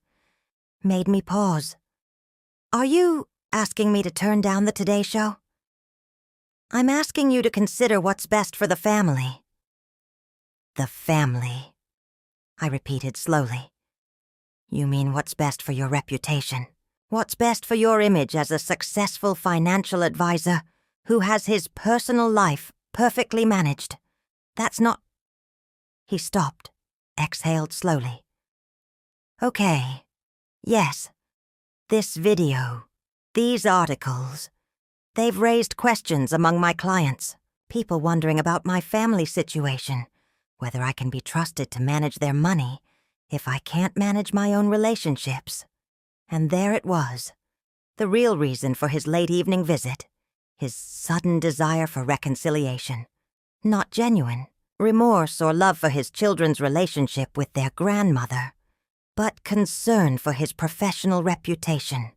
made me pause. "Are you asking me to turn down the Today Show?" "I'm asking you to consider what's best for the family." "The family," I repeated slowly. "You mean what's best for your reputation? What's best for your image as a successful financial advisor who has his personal life perfectly managed? That's not—" He stopped, exhaled slowly. "Okay, yes. This video, these articles, they've raised questions among my clients, people wondering about my family situation, whether I can be trusted to manage their money if I can't manage my own relationships." And there it was, the real reason for his late evening visit, his sudden desire for reconciliation. Not genuine, remorse or love for his children's relationship with their grandmother, but concern for his professional reputation.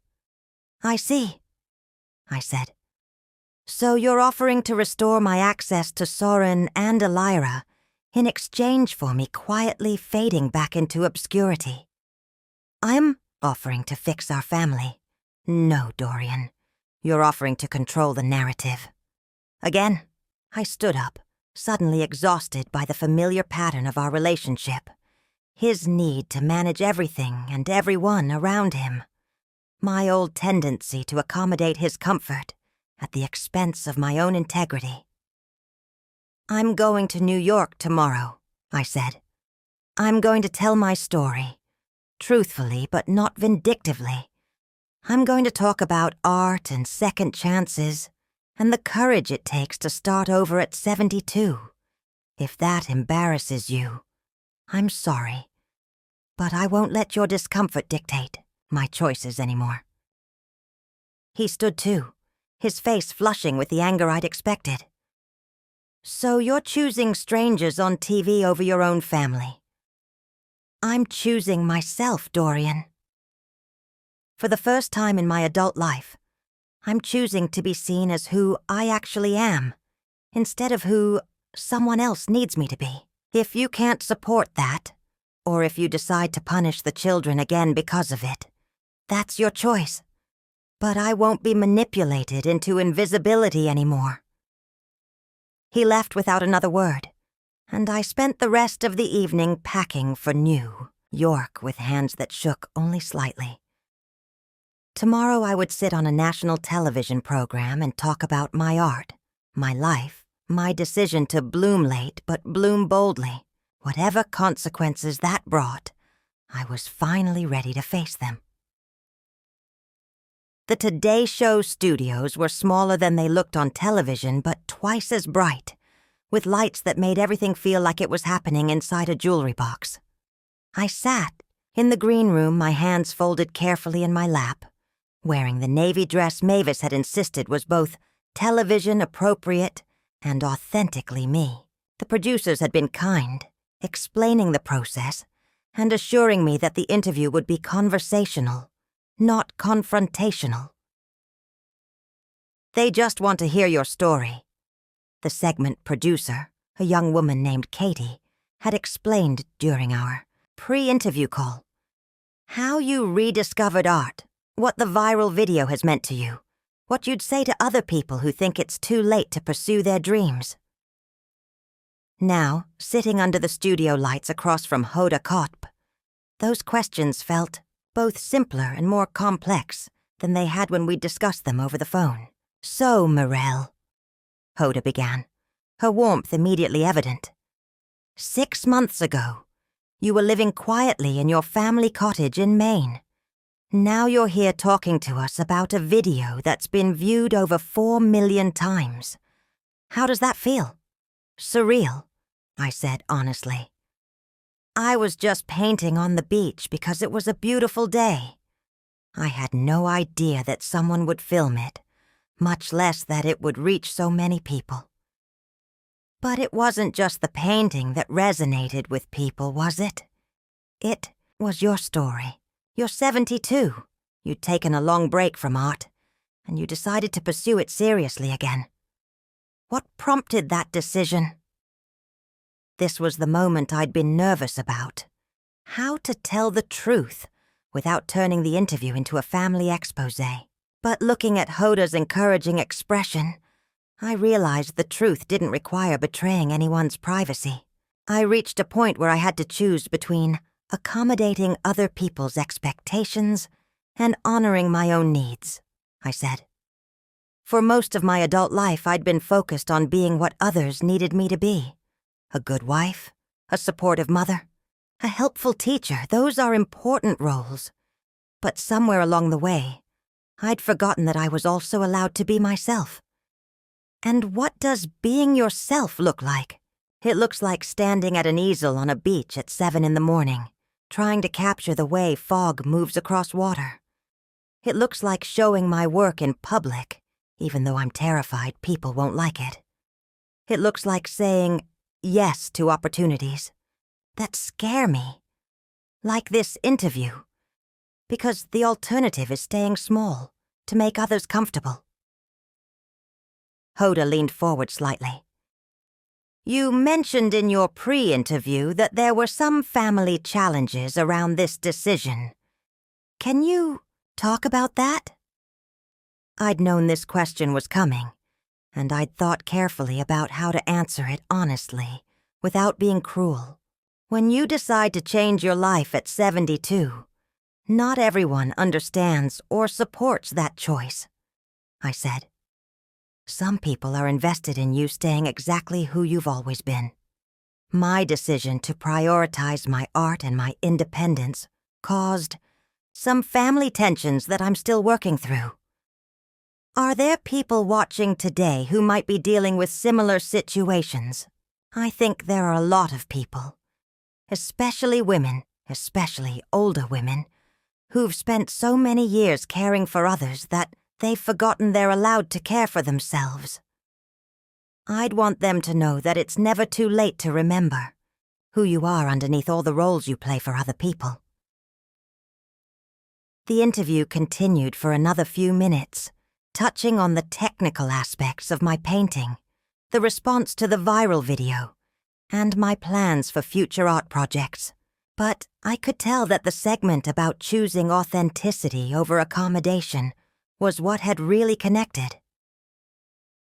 "I see," I said. "So you're offering to restore my access to Soren and Elira in exchange for me quietly fading back into obscurity." I'm offering to fix our family. No, Dorian. You're offering to control the narrative. Again, I stood up, suddenly exhausted by the familiar pattern of our relationship. His need to manage everything and everyone around him. My old tendency to accommodate his comfort at the expense of my own integrity. I'm going to New York tomorrow, I said. I'm going to tell my story, truthfully but not vindictively. I'm going to talk about art and second chances, and the courage it takes to start over at 72. If that embarrasses you, I'm sorry, but I won't let your discomfort dictate my choices anymore. He stood too, his face flushing with the anger I'd expected. So you're choosing strangers on TV over your own family. I'm choosing myself, Dorian. For the first time in my adult life, I'm choosing to be seen as who I actually am, instead of who someone else needs me to be. If you can't support that, or if you decide to punish the children again because of it, that's your choice. But I won't be manipulated into invisibility anymore. He left without another word, and I spent the rest of the evening packing for New York with hands that shook only slightly. Tomorrow I would sit on a national television program and talk about my art, my life, my decision to bloom late but bloom boldly. Whatever consequences that brought, I was finally ready to face them. The Today Show studios were smaller than they looked on television, but twice as bright, with lights that made everything feel like it was happening inside a jewelry box. I sat in the green room, my hands folded carefully in my lap, wearing the navy dress Mavis had insisted was both television appropriate and authentically me. The producers had been kind, explaining the process and assuring me that the interview would be conversational, not confrontational. They just want to hear your story. The segment producer, a young woman named Katie, had explained during our pre-interview call. How you rediscovered art, what the viral video has meant to you, what you'd say to other people who think it's too late to pursue their dreams. Now, sitting under the studio lights across from Hoda Kotb, those questions felt both simpler and more complex than they had when we discussed them over the phone. So, Mirelle, Hoda began, her warmth immediately evident. 6 months ago, you were living quietly in your family cottage in Maine. Now you're here talking to us about a video that's been viewed over 4 million times. How does that feel? Surreal, I said honestly. I was just painting on the beach because it was a beautiful day. I had no idea that someone would film it, much less that it would reach so many people. But it wasn't just the painting that resonated with people, was it? It was your story. You're 72. You'd taken a long break from art, and you decided to pursue it seriously again. What prompted that decision? This was the moment I'd been nervous about. How to tell the truth without turning the interview into a family exposé. But looking at Hoda's encouraging expression, I realized the truth didn't require betraying anyone's privacy. I reached a point where I had to choose between accommodating other people's expectations and honoring my own needs, I said. For most of my adult life, I'd been focused on being what others needed me to be. A good wife, a supportive mother, a helpful teacher. Those are important roles. But somewhere along the way, I'd forgotten that I was also allowed to be myself. And what does being yourself look like? It looks like standing at an easel on a beach at 7 a.m, trying to capture the way fog moves across water. It looks like showing my work in public, even though I'm terrified people won't like it. It looks like saying yes to opportunities that scare me, like this interview, because the alternative is staying small to make others comfortable. Hoda leaned forward slightly. You mentioned in your pre-interview that there were some family challenges around this decision. Can you talk about that? I'd known this question was coming, and I'd thought carefully about how to answer it honestly, without being cruel. When you decide to change your life at 72, not everyone understands or supports that choice, I said. Some people are invested in you staying exactly who you've always been. My decision to prioritize my art and my independence caused some family tensions that I'm still working through. Are there people watching today who might be dealing with similar situations? I think there are a lot of people, especially women, especially older women, who've spent so many years caring for others that they've forgotten they're allowed to care for themselves. I'd want them to know that it's never too late to remember who you are underneath all the roles you play for other people. The interview continued for another few minutes, touching on the technical aspects of my painting, the response to the viral video, and my plans for future art projects. But I could tell that the segment about choosing authenticity over accommodation was what had really connected.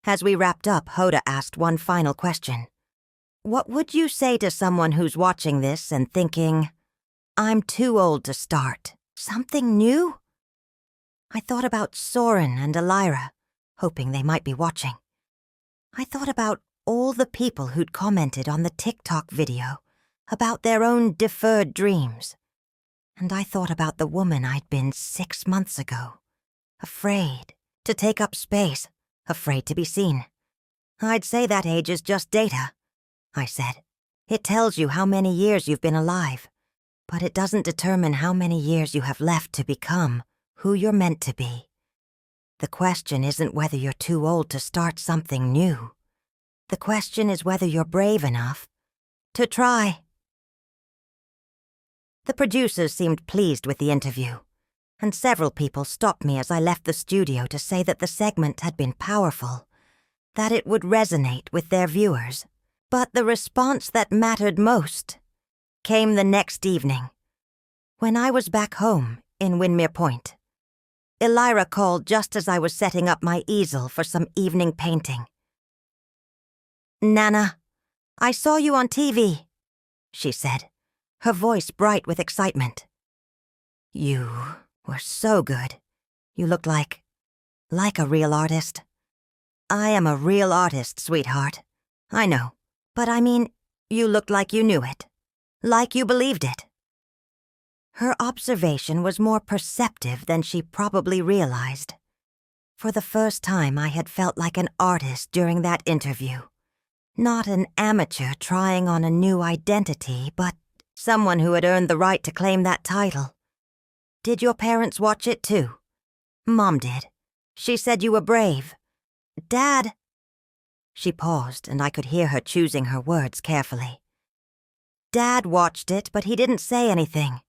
As we wrapped up, Hoda asked one final question. What would you say to someone who's watching this and thinking, I'm too old to start something new? I thought about Soren and Elira, hoping they might be watching. I thought about all the people who'd commented on the TikTok video about their own deferred dreams. And I thought about the woman I'd been 6 months ago, afraid to take up space, afraid to be seen. I'd say that age is just data, I said. It tells you how many years you've been alive, but it doesn't determine how many years you have left to become who you're meant to be. The question isn't whether you're too old to start something new. The question is whether you're brave enough to try. The producers seemed pleased with the interview, and several people stopped me as I left the studio to say that the segment had been powerful, that it would resonate with their viewers. But the response that mattered most came the next evening, when I was back home in Windmere Point. Elira called just as I was setting up my easel for some evening painting. Nana, I saw you on TV, she said, her voice bright with excitement. You were so good. You looked like a real artist. I am a real artist, sweetheart. I know, but I mean, you looked like you knew it, like you believed it. Her observation was more perceptive than she probably realized. For the first time, I had felt like an artist during that interview. Not an amateur trying on a new identity, but someone who had earned the right to claim that title. Did your parents watch it too? Mom did. She said you were brave. Dad... She paused, and I could hear her choosing her words carefully. Dad watched it, but he didn't say anything.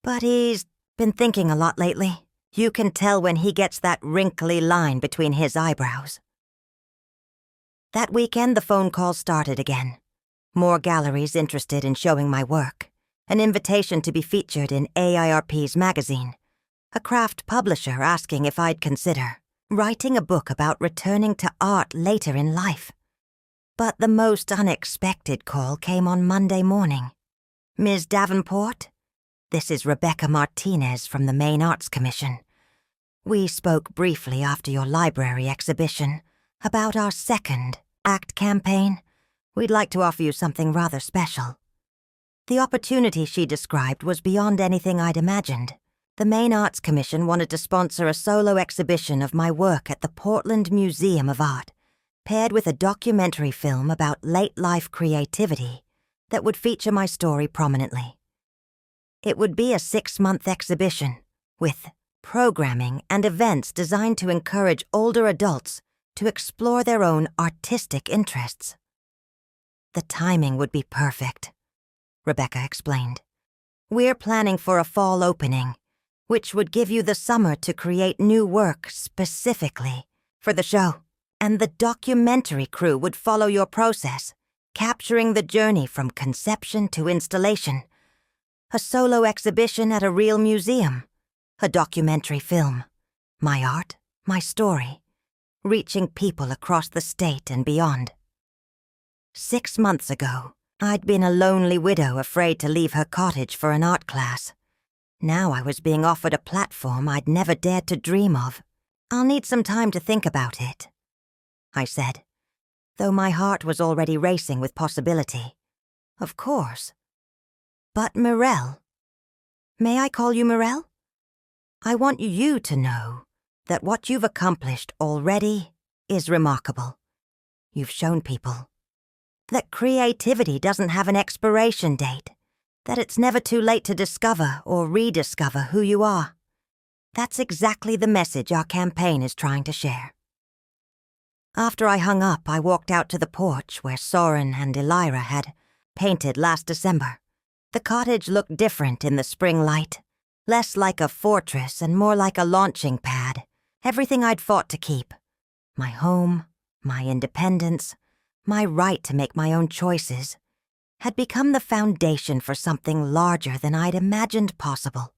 But he's been thinking a lot lately. You can tell when he gets that wrinkly line between his eyebrows. That weekend, the phone calls started again. More galleries interested in showing my work. An invitation to be featured in AIRP's magazine. A craft publisher asking if I'd consider writing a book about returning to art later in life. But the most unexpected call came on Monday morning. Ms. Davenport? This is Rebecca Martinez from the Maine Arts Commission. We spoke briefly after your library exhibition about our second ACT campaign. We'd like to offer you something rather special. The opportunity she described was beyond anything I'd imagined. The Maine Arts Commission wanted to sponsor a solo exhibition of my work at the Portland Museum of Art, paired with a documentary film about late-life creativity that would feature my story prominently. It would be a 6-month exhibition, with programming and events designed to encourage older adults to explore their own artistic interests. The timing would be perfect, Rebecca explained. We're planning for a fall opening, which would give you the summer to create new work specifically for the show, and the documentary crew would follow your process, capturing the journey from conception to installation. A solo exhibition at a real museum, A documentary film. My art, my story, reaching people across the state and beyond. 6 months ago, I'd been a lonely widow afraid to leave her cottage for an art class. Now I was being offered a platform I'd never dared to dream of. "I'll need some time to think about it," I said, though my heart was already racing with possibility. Of course. But Mirelle. May I call you Mirelle? I want you to know that what you've accomplished already is remarkable. You've shown people that creativity doesn't have an expiration date, that it's never too late to discover or rediscover who you are. That's exactly the message our campaign is trying to share. After I hung up, I walked out to the porch where Soren and Elira had painted last December. The cottage looked different in the spring light, less like a fortress and more like a launching pad. Everything I'd fought to keep. My home, my independence, my right to make my own choices, had become the foundation for something larger than I'd imagined possible.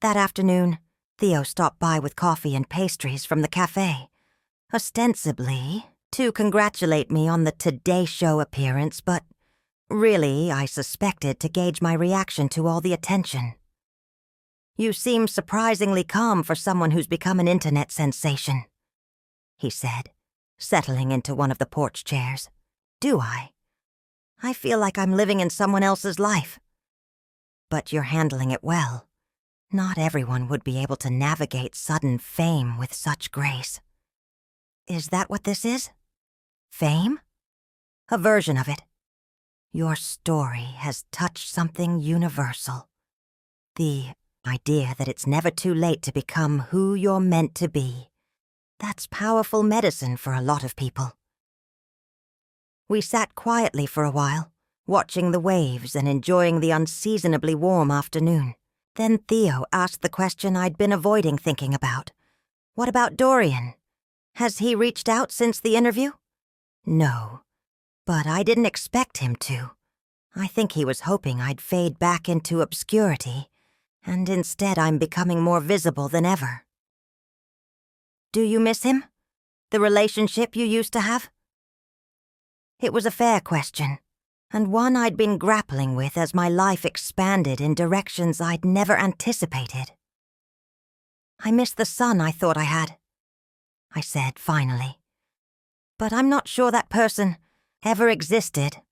That afternoon, Theo stopped by with coffee and pastries from the cafe, ostensibly to congratulate me on the Today Show appearance, but really, I suspected, to gauge my reaction to all the attention. "You seem surprisingly calm for someone who's become an internet sensation," he said, settling into one of the porch chairs. "Do I? I feel like I'm living in someone else's life. But you're handling it well. Not everyone would be able to navigate sudden fame with such grace." "Is that what this is? Fame?" "A version of it. Your story has touched something universal. The idea that it's never too late to become who you're meant to be. That's powerful medicine for a lot of people." We sat quietly for a while, watching the waves and enjoying the unseasonably warm afternoon. Then Theo asked the question I'd been avoiding thinking about. "What about Dorian? Has he reached out since the interview?" "No, but I didn't expect him to. I think he was hoping I'd fade back into obscurity, and instead I'm becoming more visible than ever." "Do you miss him? The relationship you used to have?" It was a fair question, and one I'd been grappling with as my life expanded in directions I'd never anticipated. "I miss the son I thought I had," I said finally. "But I'm not sure that person ever existed,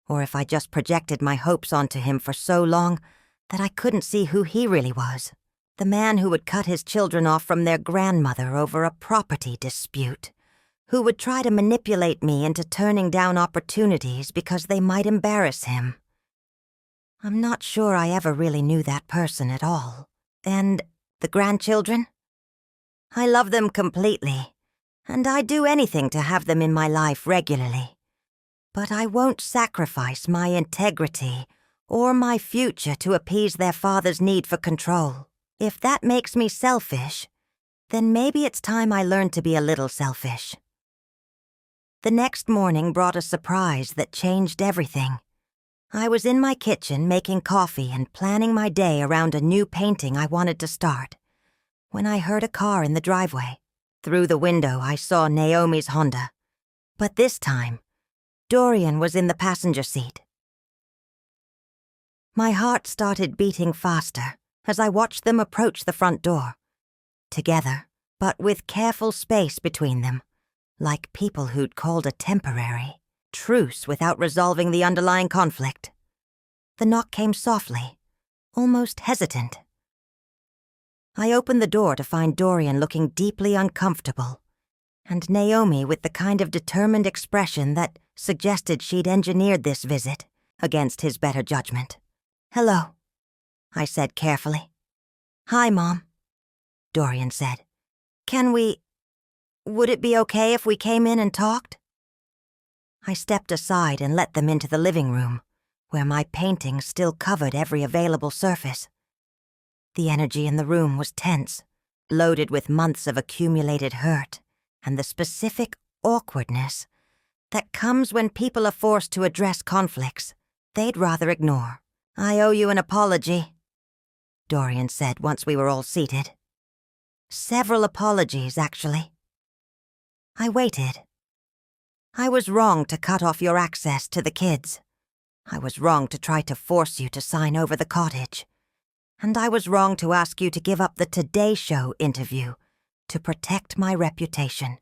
or if I just projected my hopes onto him for so long that I couldn't see who he really was. The man who would cut his children off from their grandmother over a property dispute, who would try to manipulate me into turning down opportunities because they might embarrass him. I'm not sure I ever really knew that person at all. And the grandchildren? I love them completely, and I'd do anything to have them in my life regularly. But I won't sacrifice my integrity or my future to appease their father's need for control. If that makes me selfish, then maybe it's time I learned to be a little selfish." The next morning brought a surprise that changed everything. I was in my kitchen making coffee and planning my day around a new painting I wanted to start, when I heard a car in the driveway. Through the window, I saw Naomi's Honda. But this time, Dorian was in the passenger seat. My heart started beating faster as I watched them approach the front door. Together, but with careful space between them, like people who'd called a temporary truce without resolving the underlying conflict. The knock came softly, almost hesitant. I opened the door to find Dorian looking deeply uncomfortable, and Naomi with the kind of determined expression that suggested she'd engineered this visit against his better judgment. "Hello," I said carefully. "Hi, Mom," Dorian said. Would it be okay if we came in and talked?" I stepped aside and let them into the living room, where my painting still covered every available surface. The energy in the room was tense, loaded with months of accumulated hurt and the specific awkwardness that comes when people are forced to address conflicts they'd rather ignore. "I owe you an apology," Dorian said once we were all seated. Several apologies, actually. I waited. I was wrong to cut off your access to the kids. I was wrong to try to force you to sign over the cottage. And I was wrong to ask you to give up the Today Show interview to protect my reputation.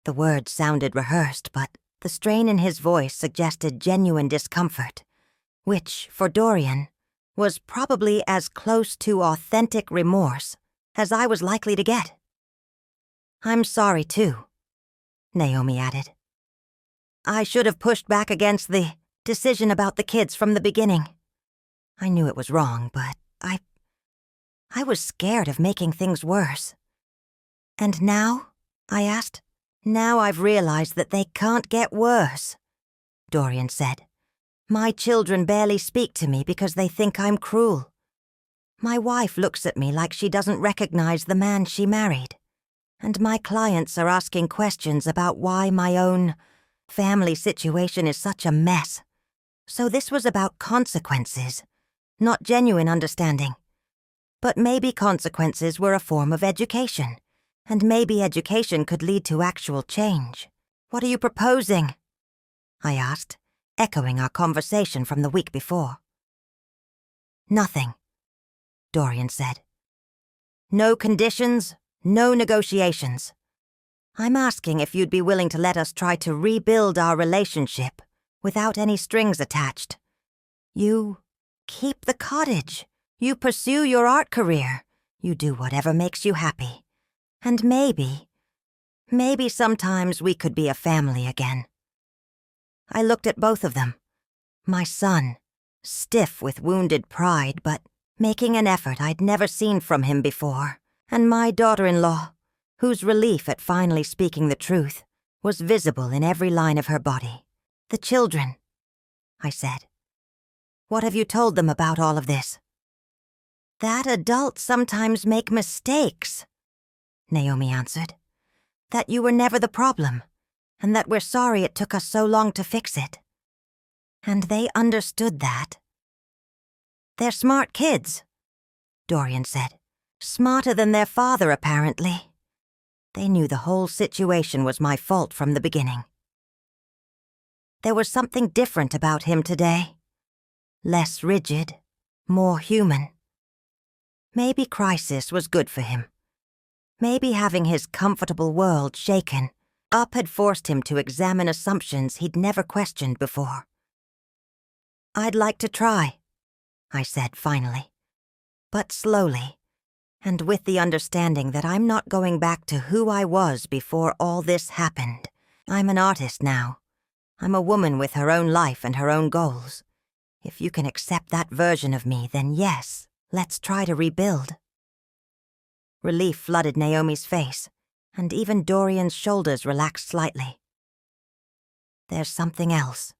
The words sounded rehearsed, but the strain in his voice suggested genuine discomfort, which, for Dorian, was probably as close to authentic remorse as I was likely to get. I'm sorry, too, Naomi added. I should have pushed back against the decision about the kids from the beginning. I knew it was wrong, but I was scared of making things worse. And now, I asked, now I've realized that they can't get worse, Dorian said. My children barely speak to me because they think I'm cruel. My wife looks at me like she doesn't recognize the man she married. And my clients are asking questions about why my own family situation is such a mess. So this was about consequences, not genuine understanding. But maybe consequences were a form of education, and maybe education could lead to actual change. What are you proposing? I asked, echoing our conversation from the week before. Nothing, Dorian said. No conditions, no negotiations. I'm asking if you'd be willing to let us try to rebuild our relationship without any strings attached. You keep the cottage. You pursue your art career. You do whatever makes you happy. And maybe sometimes we could be a family again. I looked at both of them. My son, stiff with wounded pride, but making an effort I'd never seen from him before, and my daughter-in-law, whose relief at finally speaking the truth was visible in every line of her body. The children, I said. What have you told them about all of this? That adults sometimes make mistakes, Naomi answered. That you were never the problem, and that we're sorry it took us so long to fix it. And they understood that. They're smart kids, Dorian said. Smarter than their father, apparently. They knew the whole situation was my fault from the beginning. There was something different about him today. Less rigid, more human. Maybe crisis was good for him. Maybe having his comfortable world shaken up had forced him to examine assumptions he'd never questioned before. I'd like to try, I said finally, but slowly, and with the understanding that I'm not going back to who I was before all this happened. I'm an artist now. I'm a woman with her own life and her own goals. If you can accept that version of me, then yes, let's try to rebuild. Relief flooded Naomi's face, and even Dorian's shoulders relaxed slightly. There's something else,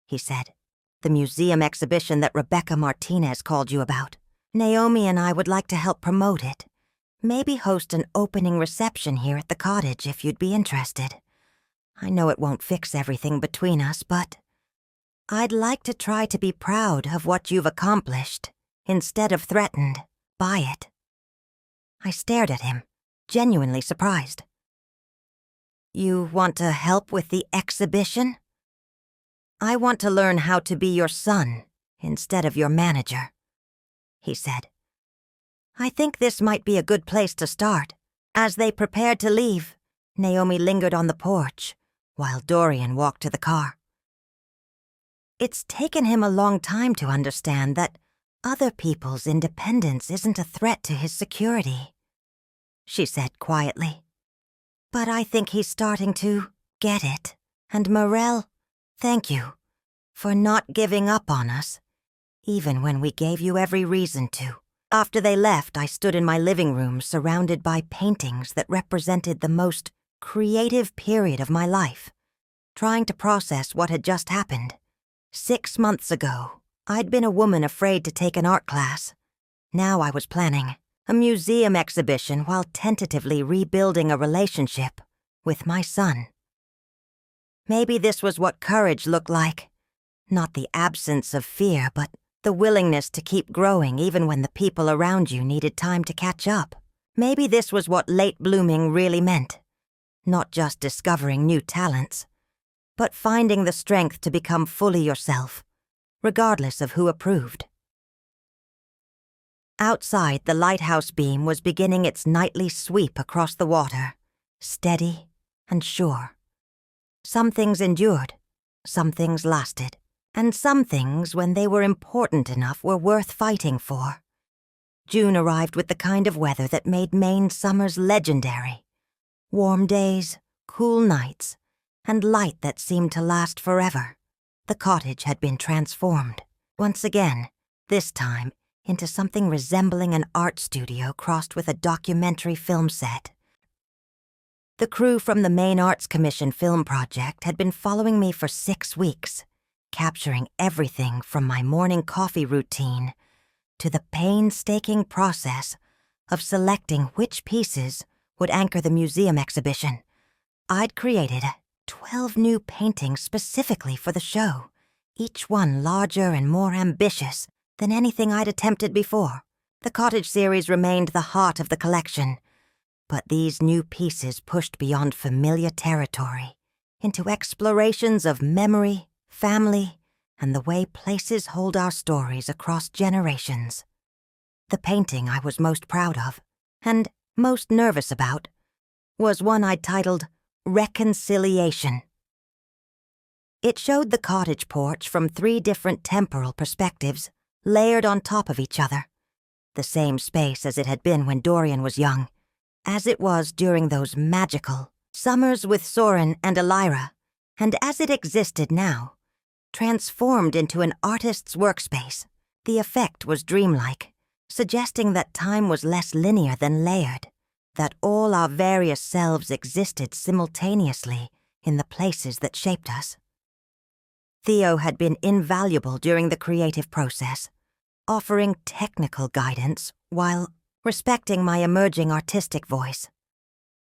he said. The museum exhibition that Rebecca Martinez called you about. Naomi and I would like to help promote it. Maybe host an opening reception here at the cottage if you'd be interested. I know it won't fix everything between us, but I'd like to try to be proud of what you've accomplished, instead of threatened by it. I stared at him, genuinely surprised. You want to help with the exhibition? I want to learn how to be your son instead of your manager, he said. I think this might be a good place to start. As they prepared to leave, Naomi lingered on the porch, while Dorian walked to the car. It's taken him a long time to understand that other people's independence isn't a threat to his security, she said quietly. But I think he's starting to get it. And Morel, thank you for not giving up on us, even when we gave you every reason to. After they left, I stood in my living room surrounded by paintings that represented the most creative period of my life, trying to process what had just happened. 6 months ago, I'd been a woman afraid to take an art class. Now I was planning a museum exhibition while tentatively rebuilding a relationship with my son. Maybe this was what courage looked like. Not the absence of fear, but The willingness to keep growing even when the people around you needed time to catch up. Maybe this was what late blooming really meant. Not just discovering new talents, but finding the strength to become fully yourself, regardless of who approved. Outside, the lighthouse beam was beginning its nightly sweep across the water, steady and sure. Some things endured, some things lasted, and some things, when they were important enough, were worth fighting for. June arrived with the kind of weather that made Maine summers legendary. Warm days, cool nights, and light that seemed to last forever. The cottage had been transformed, once again, this time into something resembling an art studio crossed with a documentary film set. The crew from the Maine Arts Commission film project had been following me for 6 weeks, capturing everything from my morning coffee routine to the painstaking process of selecting which pieces would anchor the museum exhibition. I'd created 12 new paintings specifically for the show, each one larger and more ambitious than anything I'd attempted before. The cottage series remained the heart of the collection, but these new pieces pushed beyond familiar territory into explorations of memory, family, and the way places hold our stories across generations. The painting I was most proud of, and most nervous about, was one I'd titled Reconciliation. It showed the cottage porch from 3 different temporal perspectives, layered on top of each other. The same space as it had been when Dorian was young, as it was during those magical summers with Soren and Elira, and as it existed now, transformed into an artist's workspace. The effect was dreamlike, suggesting that time was less linear than layered, that all our various selves existed simultaneously in the places that shaped us. Theo had been invaluable during the creative process, offering technical guidance while respecting my emerging artistic voice.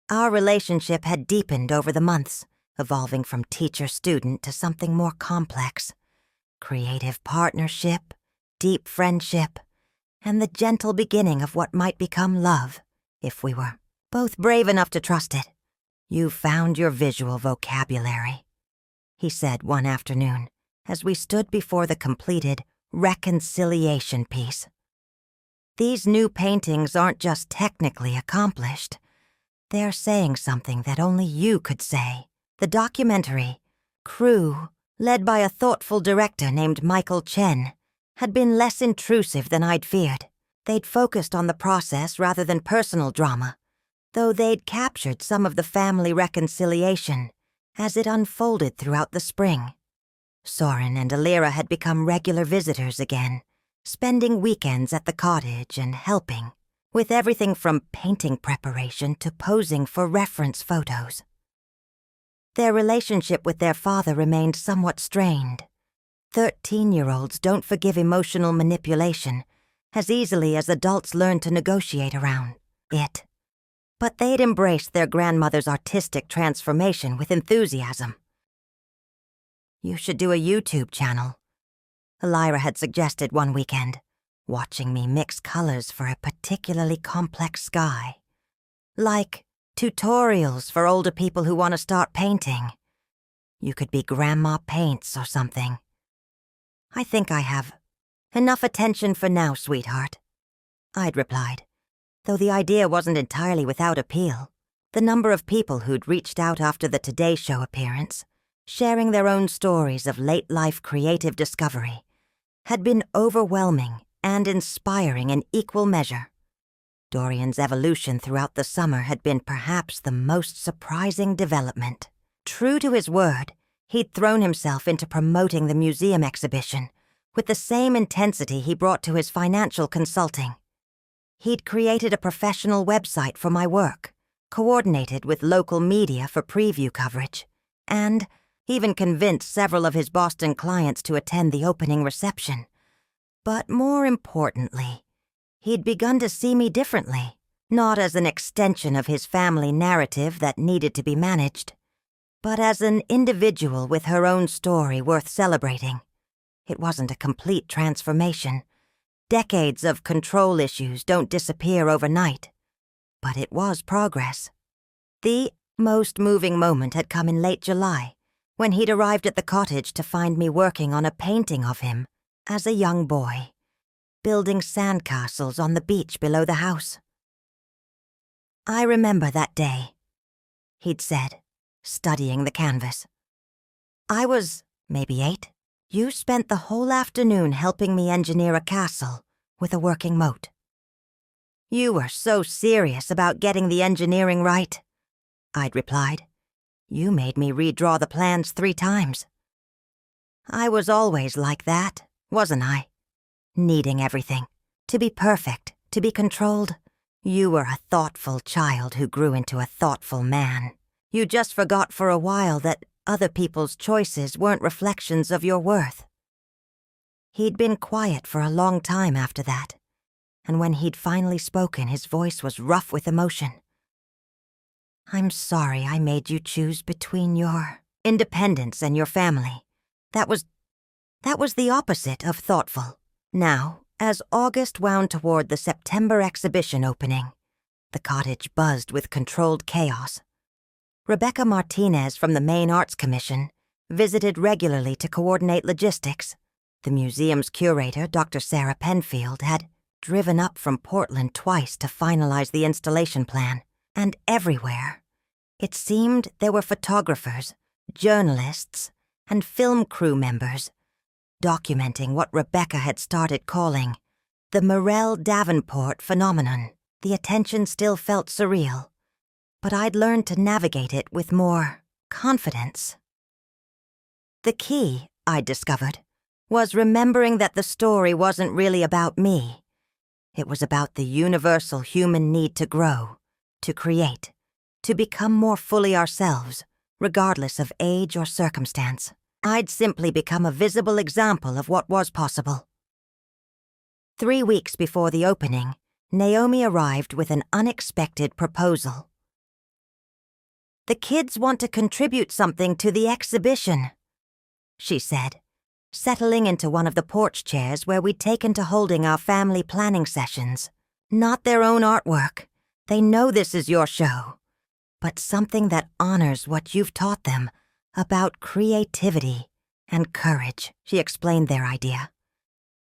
Our relationship had deepened over the months, evolving from teacher-student to something more complex. Creative partnership, deep friendship, and the gentle beginning of what might become love, if we were both brave enough to trust it. "You found your visual vocabulary," he said one afternoon, as we stood before the completed reconciliation piece. "These new paintings aren't just technically accomplished. They're saying something that only you could say." The documentary, Crew, led by a thoughtful director named Michael Chen, had been less intrusive than I'd feared. They'd focused on the process rather than personal drama, though they'd captured some of the family reconciliation as it unfolded throughout the spring. Soren and Elira had become regular visitors again, spending weekends at the cottage and helping, with everything from painting preparation to posing for reference photos. Their relationship with their father remained somewhat strained. 13-year-olds don't forgive emotional manipulation as easily as adults learn to negotiate around it. But they'd embraced their grandmother's artistic transformation with enthusiasm. "You should do a YouTube channel," Elira had suggested one weekend, watching me mix colors for a particularly complex sky. "Like tutorials for older people who want to start painting. You could be Grandma Paints or something." "I think I have enough attention for now, sweetheart," I'd replied, though the idea wasn't entirely without appeal. The number of people who'd reached out after the Today Show appearance, sharing their own stories of late-life creative discovery, had been overwhelming and inspiring in equal measure. Dorian's evolution throughout the summer had been perhaps the most surprising development. True to his word, he'd thrown himself into promoting the museum exhibition with the same intensity he brought to his financial consulting. He'd created a professional website for my work, coordinated with local media for preview coverage, and even convinced several of his Boston clients to attend the opening reception. But more importantly, he'd begun to see me differently, not as an extension of his family narrative that needed to be managed, but as an individual with her own story worth celebrating. It wasn't a complete transformation. Decades of control issues don't disappear overnight. But it was progress. The most moving moment had come in late July, when he'd arrived at the cottage to find me working on a painting of him as a young boy, building sandcastles on the beach below the house. "I remember that day," he'd said, studying the canvas. "I was maybe 8. You spent the whole afternoon helping me engineer a castle with a working moat. You were so serious about getting the engineering right," I'd replied. "You made me redraw the plans 3 times. I was always like that, wasn't I? Needing everything. To be perfect, to be controlled. You were a thoughtful child who grew into a thoughtful man. You just forgot for a while that other people's choices weren't reflections of your worth." He'd been quiet for a long time after that, and when he'd finally spoken, his voice was rough with emotion. "I'm sorry I made you choose between your independence and your family. That was the opposite of thoughtful." Now, as August wound toward the September exhibition opening, the cottage buzzed with controlled chaos. Rebecca Martinez from the Maine Arts Commission visited regularly to coordinate logistics. The museum's curator, Dr. Sarah Penfield, had driven up from Portland twice to finalize the installation plan, and everywhere, it seemed there were photographers, journalists, and film crew members documenting what Rebecca had started calling the Morel Davenport phenomenon. The attention still felt surreal, but I'd learned to navigate it with more confidence. The key, I'd discovered, was remembering that the story wasn't really about me. It was about the universal human need to grow, to create, to become more fully ourselves, regardless of age or circumstance. I'd simply become a visible example of what was possible. 3 weeks before the opening, Naomi arrived with an unexpected proposal. "The kids want to contribute something to the exhibition," she said, settling into one of the porch chairs where we'd taken to holding our family planning sessions. "Not their own artwork. They know this is your show. But something that honors what you've taught them about creativity and courage," she explained their idea.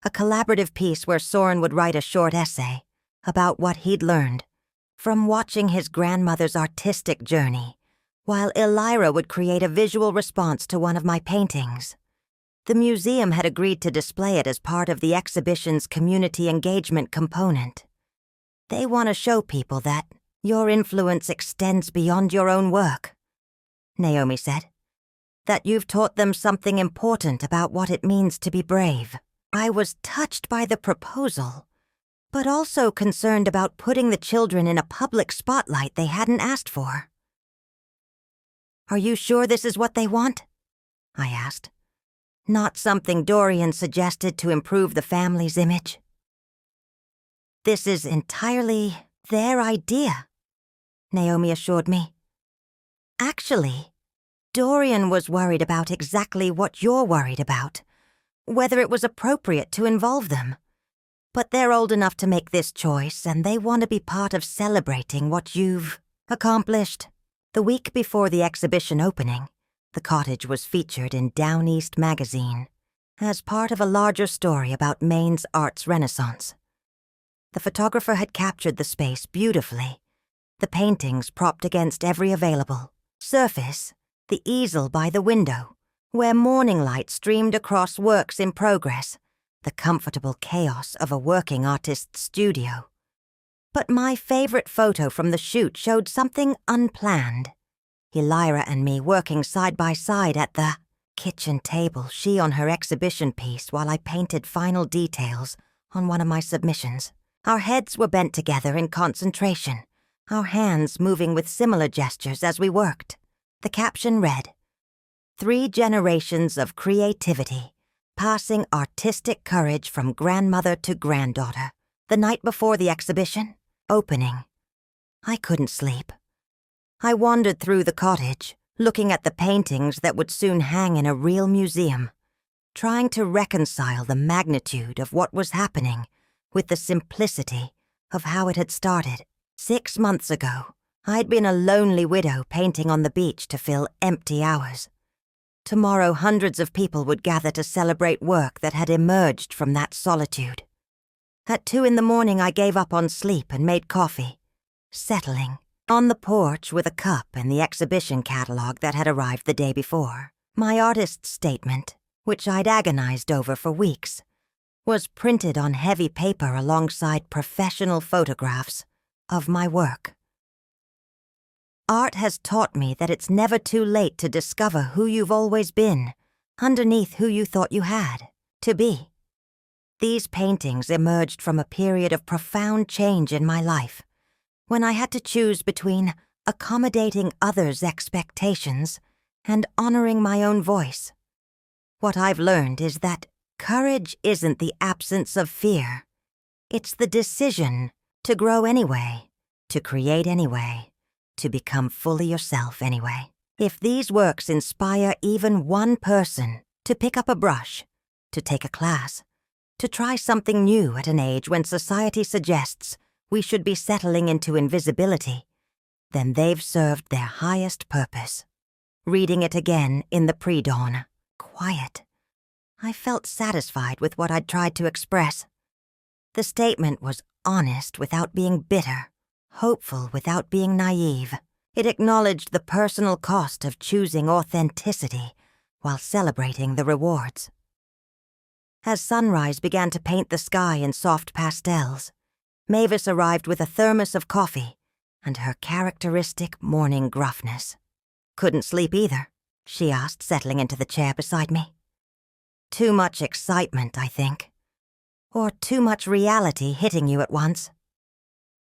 A collaborative piece where Soren would write a short essay about what he'd learned from watching his grandmother's artistic journey, while Elira would create a visual response to one of my paintings. The museum had agreed to display it as part of the exhibition's community engagement component. They want to show people that your influence extends beyond your own work, Naomi said. That you've taught them something important about what it means to be brave. I was touched by the proposal, but also concerned about putting the children in a public spotlight they hadn't asked for. "Are you sure this is what they want?" I asked. "Not something Dorian suggested to improve the family's image?" "This is entirely their idea," Naomi assured me. "Actually, Dorian was worried about exactly what you're worried about, whether it was appropriate to involve them. But they're old enough to make this choice, and they want to be part of celebrating what you've accomplished." The week before the exhibition opening, the cottage was featured in Down East magazine as part of a larger story about Maine's arts renaissance. The photographer had captured the space beautifully, the paintings propped against every available surface, the easel by the window, where morning light streamed across works in progress, the comfortable chaos of a working artist's studio. But my favorite photo from the shoot showed something unplanned. Elira and me working side by side at the kitchen table, she on her exhibition piece while I painted final details on one of my submissions. Our heads were bent together in concentration, our hands moving with similar gestures as we worked. The caption read, "3 generations of creativity, passing artistic courage from grandmother to granddaughter." The night before the exhibition opening, I couldn't sleep. I wandered through the cottage, looking at the paintings that would soon hang in a real museum. trying to reconcile the magnitude of what was happening with the simplicity of how it had started. 6 months ago, I'd been a lonely widow painting on the beach to fill empty hours. Tomorrow, hundreds of people would gather to celebrate work that had emerged from that solitude. At 2 a.m, I gave up on sleep and made coffee, settling on the porch with a cup and the exhibition catalog that had arrived the day before. My artist's statement, which I'd agonized over for weeks, was printed on heavy paper alongside professional photographs of my work. Art has taught me that it's never too late to discover who you've always been, underneath who you thought you had to be. These paintings emerged from a period of profound change in my life, when I had to choose between accommodating others' expectations and honoring my own voice. What I've learned is that courage isn't the absence of fear. It's the decision to grow anyway, to create anyway, to become fully yourself anyway. If these works inspire even one person to pick up a brush, to take a class, to try something new at an age when society suggests we should be settling into invisibility, then they've served their highest purpose. Reading it again in the pre-dawn, quiet, I felt satisfied with what I'd tried to express. The statement was honest without being bitter, hopeful without being naive. It acknowledged the personal cost of choosing authenticity while celebrating the rewards. As sunrise began to paint the sky in soft pastels, Mavis arrived with a thermos of coffee and her characteristic morning gruffness. "Couldn't sleep either?" she asked, settling into the chair beside me. "Too much excitement, I think. Or too much reality hitting you at once."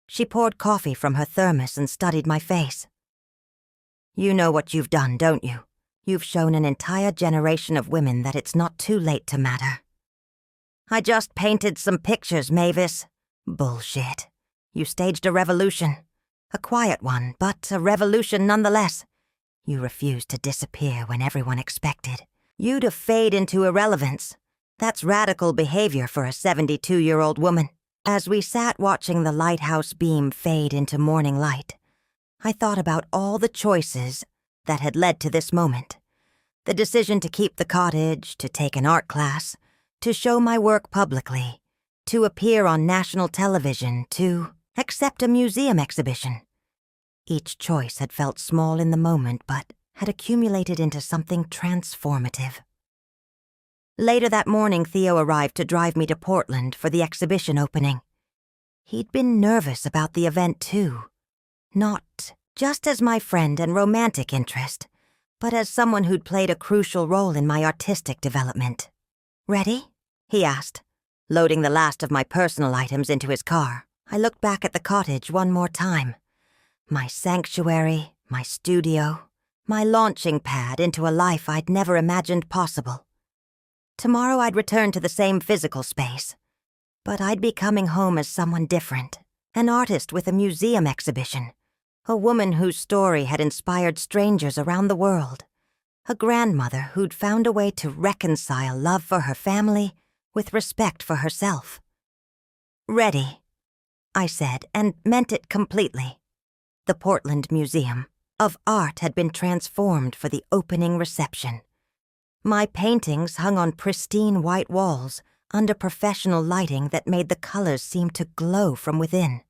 She poured coffee from her thermos and studied my face. "You know what you've done, don't you? You've shown an entire generation of women that it's not too late to matter." "I just painted some pictures, Mavis." "Bullshit. You staged a revolution. A quiet one, but a revolution nonetheless. You refused to disappear when everyone expected you to fade into irrelevance. That's radical behavior for a 72-year-old woman." As we sat watching the lighthouse beam fade into morning light, I thought about all the choices that had led to this moment. The decision to keep the cottage, to take an art class, to show my work publicly, to appear on national television, to accept a museum exhibition. Each choice had felt small in the moment, but had accumulated into something transformative. Later that morning, Theo arrived to drive me to Portland for the exhibition opening. He'd been nervous about the event too, not just as my friend and romantic interest, but as someone who'd played a crucial role in my artistic development. "Ready?" he asked, loading the last of my personal items into his car. I looked back at the cottage one more time. My sanctuary, my studio, my launching pad into a life I'd never imagined possible. Tomorrow I'd return to the same physical space, but I'd be coming home as someone different, an artist with a museum exhibition, a woman whose story had inspired strangers around the world, a grandmother who'd found a way to reconcile love for her family with respect for herself. "Ready," I said, and meant it completely. The Portland Museum of Art had been transformed for the opening reception. My paintings hung on pristine white walls under professional lighting that made the colors seem to glow from within.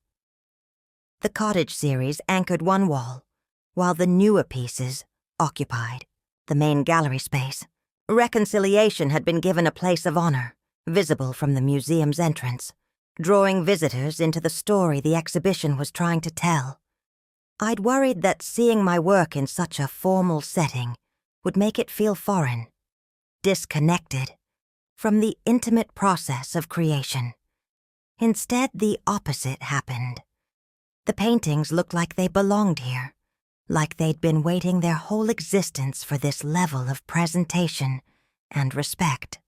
The cottage series anchored one wall, while the newer pieces occupied the main gallery space. Reconciliation had been given a place of honor, visible from the museum's entrance, drawing visitors into the story the exhibition was trying to tell. I'd worried that seeing my work in such a formal setting would make it feel foreign, disconnected from the intimate process of creation. Instead, the opposite happened. The paintings looked like they belonged here, like they'd been waiting their whole existence for this level of presentation and respect.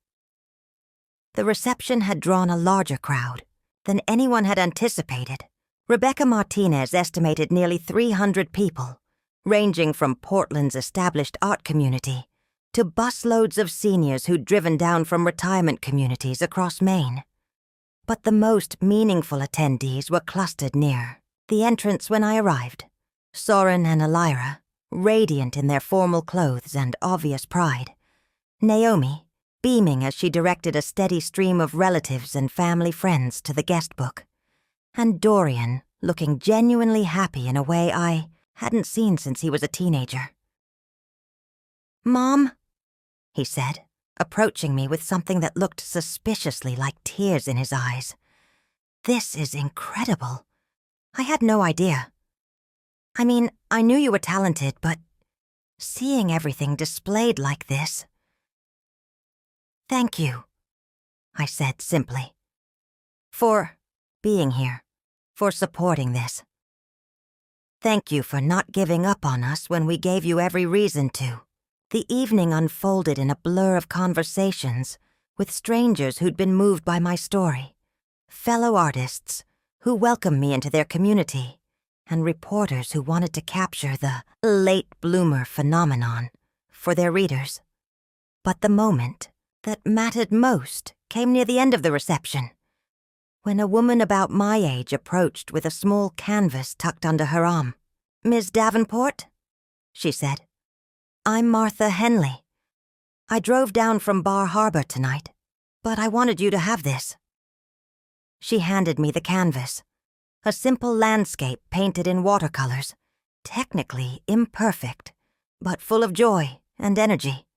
The reception had drawn a larger crowd than anyone had anticipated. Rebecca Martinez estimated nearly 300 people, ranging from Portland's established art community to busloads of seniors who'd driven down from retirement communities across Maine. But the most meaningful attendees were clustered near the entrance when I arrived. Soren and Elira, radiant in their formal clothes and obvious pride. Naomi, beaming as she directed a steady stream of relatives and family friends to the guest book. And Dorian, looking genuinely happy in a way I hadn't seen since he was a teenager. "Mom," he said, approaching me with something that looked suspiciously like tears in his eyes. "This is incredible. I had no idea. I mean, I knew you were talented, but seeing everything displayed like this..." "Thank you," I said simply, "for being here, for supporting this. Thank you for not giving up on us when we gave you every reason to." The evening unfolded in a blur of conversations with strangers who'd been moved by my story, fellow artists who welcomed me into their community, and reporters who wanted to capture the late bloomer phenomenon for their readers. But the moment that mattered most came near the end of the reception, when a woman about my age approached with a small canvas tucked under her arm. "Ms. Davenport?" she said. "I'm Martha Henley. I drove down from Bar Harbor tonight, but I wanted you to have this." She handed me the canvas, a simple landscape painted in watercolors, technically imperfect, but full of joy and energy.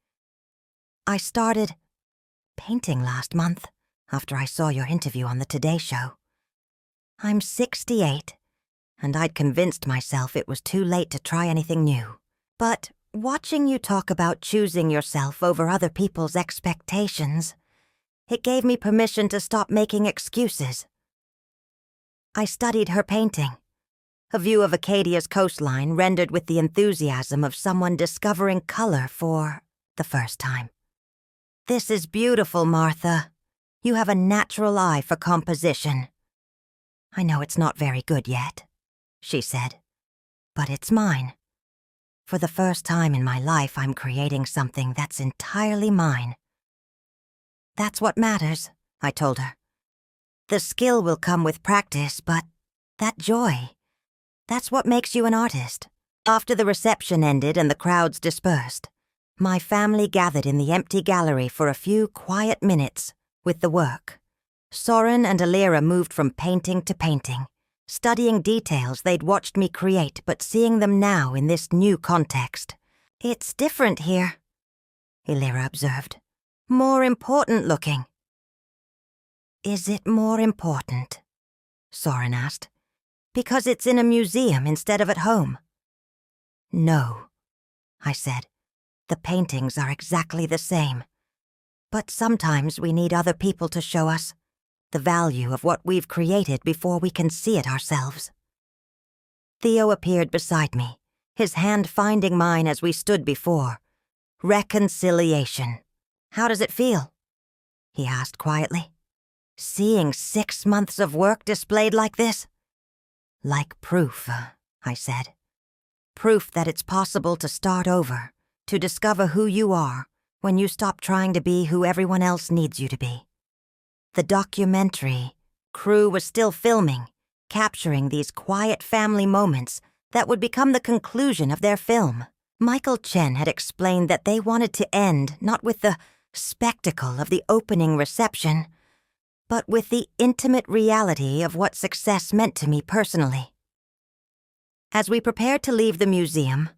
"I started painting last month after I saw your interview on the Today Show. I'm 68, and I'd convinced myself it was too late to try anything new. But watching you talk about choosing yourself over other people's expectations, it gave me permission to stop making excuses." I studied her painting, a view of Acadia's coastline rendered with the enthusiasm of someone discovering color for the first time. "This is beautiful, Martha. You have a natural eye for composition." "I know it's not very good yet," she said, "but it's mine. For the first time in my life, I'm creating something that's entirely mine." "That's what matters," I told her. "The skill will come with practice, but that joy, that's what makes you an artist." After the reception ended and the crowds dispersed, my family gathered in the empty gallery for a few quiet minutes with the work. Soren and Elira moved from painting to painting, studying details they'd watched me create but seeing them now in this new context. "It's different here," Elira observed. "More important looking." "Is it more important?" Soren asked. "Because it's in a museum instead of at home?" "No," I said. "The paintings are exactly the same. But sometimes we need other people to show us the value of what we've created before we can see it ourselves." Theo appeared beside me, his hand finding mine as we stood before. "Reconciliation. How does it feel?" he asked quietly. "Seeing 6 months of work displayed like this?" "Like proof," I said. "Proof that it's possible to start over, to discover who you are when you stop trying to be who everyone else needs you to be." The documentary crew was still filming, capturing these quiet family moments that would become the conclusion of their film. Michael Chen had explained that they wanted to end not with the spectacle of the opening reception, but with the intimate reality of what success meant to me personally. As we prepared to leave the museum,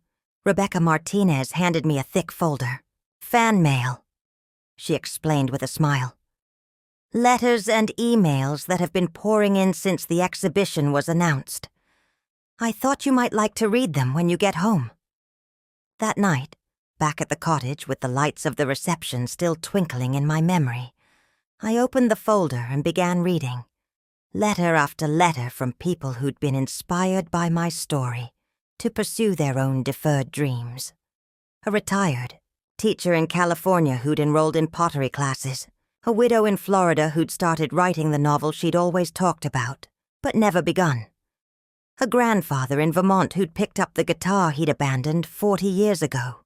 Rebecca Martinez handed me a thick folder. "Fan mail," she explained with a smile. "Letters and emails that have been pouring in since the exhibition was announced. I thought you might like to read them when you get home." That night, back at the cottage with the lights of the reception still twinkling in my memory, I opened the folder and began reading, letter after letter from people who'd been inspired by my story to pursue their own deferred dreams. A retired teacher in California who'd enrolled in pottery classes, a widow in Florida who'd started writing the novel she'd always talked about, but never begun. A grandfather in Vermont who'd picked up the guitar he'd abandoned 40 years ago.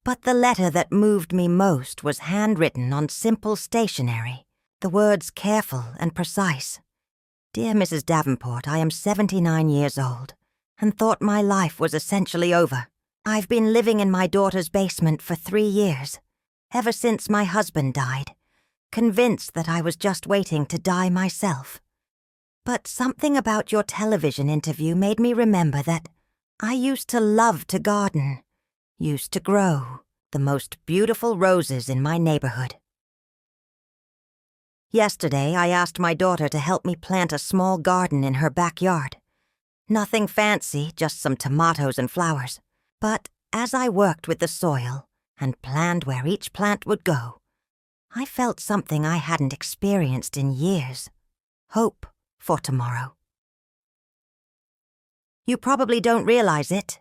But the letter that moved me most was handwritten on simple stationery, the words careful and precise. Dear Mrs. Davenport, I am 79 years old, and thought my life was essentially over. I've been living in my daughter's basement for 3 years, ever since my husband died, convinced that I was just waiting to die myself. But something about your television interview made me remember that I used to love to garden, used to grow the most beautiful roses in my neighborhood. Yesterday, I asked my daughter to help me plant a small garden in her backyard. Nothing fancy, just some tomatoes and flowers. But as I worked with the soil and planned where each plant would go, I felt something I hadn't experienced in years. Hope for tomorrow. You probably don't realize it,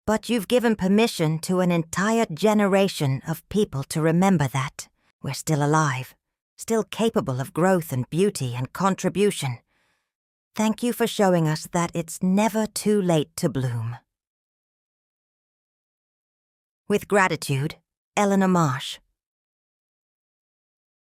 but you've given permission to an entire generation of people to remember that we're still alive, still capable of growth and beauty and contribution. Thank you for showing us that it's never too late to bloom. With gratitude, Eleanor Marsh.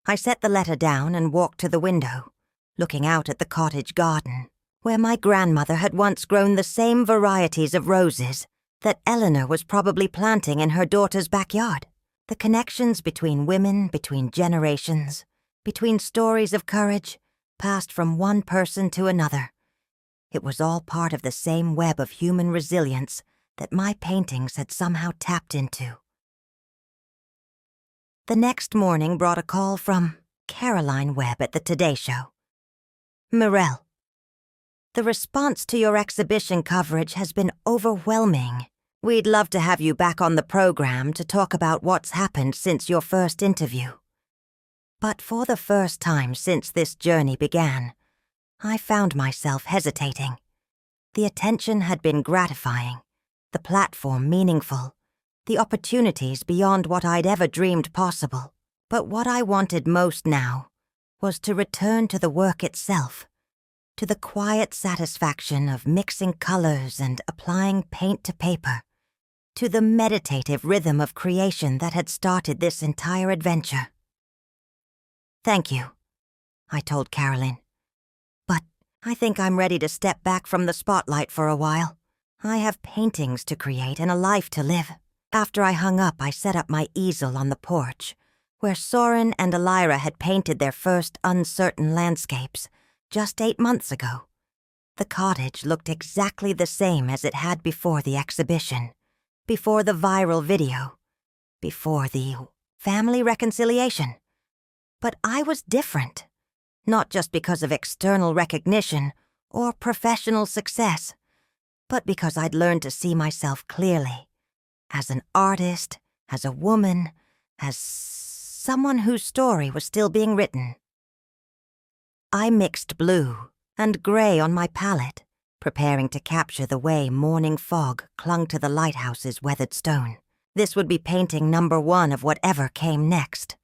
I set the letter down and walked to the window, looking out at the cottage garden, where my grandmother had once grown the same varieties of roses that Eleanor was probably planting in her daughter's backyard. The connections between women, between generations, between stories of courage, passed from one person to another. It was all part of the same web of human resilience that my paintings had somehow tapped into. The next morning brought a call from Caroline Webb at the Today Show. Mirelle, the response to your exhibition coverage has been overwhelming. We'd love to have you back on the program to talk about what's happened since your first interview. But for the first time since this journey began, I found myself hesitating. The attention had been gratifying, the platform meaningful, the opportunities beyond what I'd ever dreamed possible. But what I wanted most now was to return to the work itself, to the quiet satisfaction of mixing colors and applying paint to paper, to the meditative rhythm of creation that had started this entire adventure. Thank you, I told Caroline. But I think I'm ready to step back from the spotlight for a while. I have paintings to create and a life to live. After I hung up, I set up my easel on the porch, where Soren and Elira had painted their first uncertain landscapes just 8 months ago. The cottage looked exactly the same as it had before the exhibition, before the viral video, before the family reconciliation. But I was different, not just because of external recognition or professional success, but because I'd learned to see myself clearly, as an artist, as a woman, as someone whose story was still being written. I mixed blue and gray on my palette, preparing to capture the way morning fog clung to the lighthouse's weathered stone. This would be painting number 1 of whatever came next.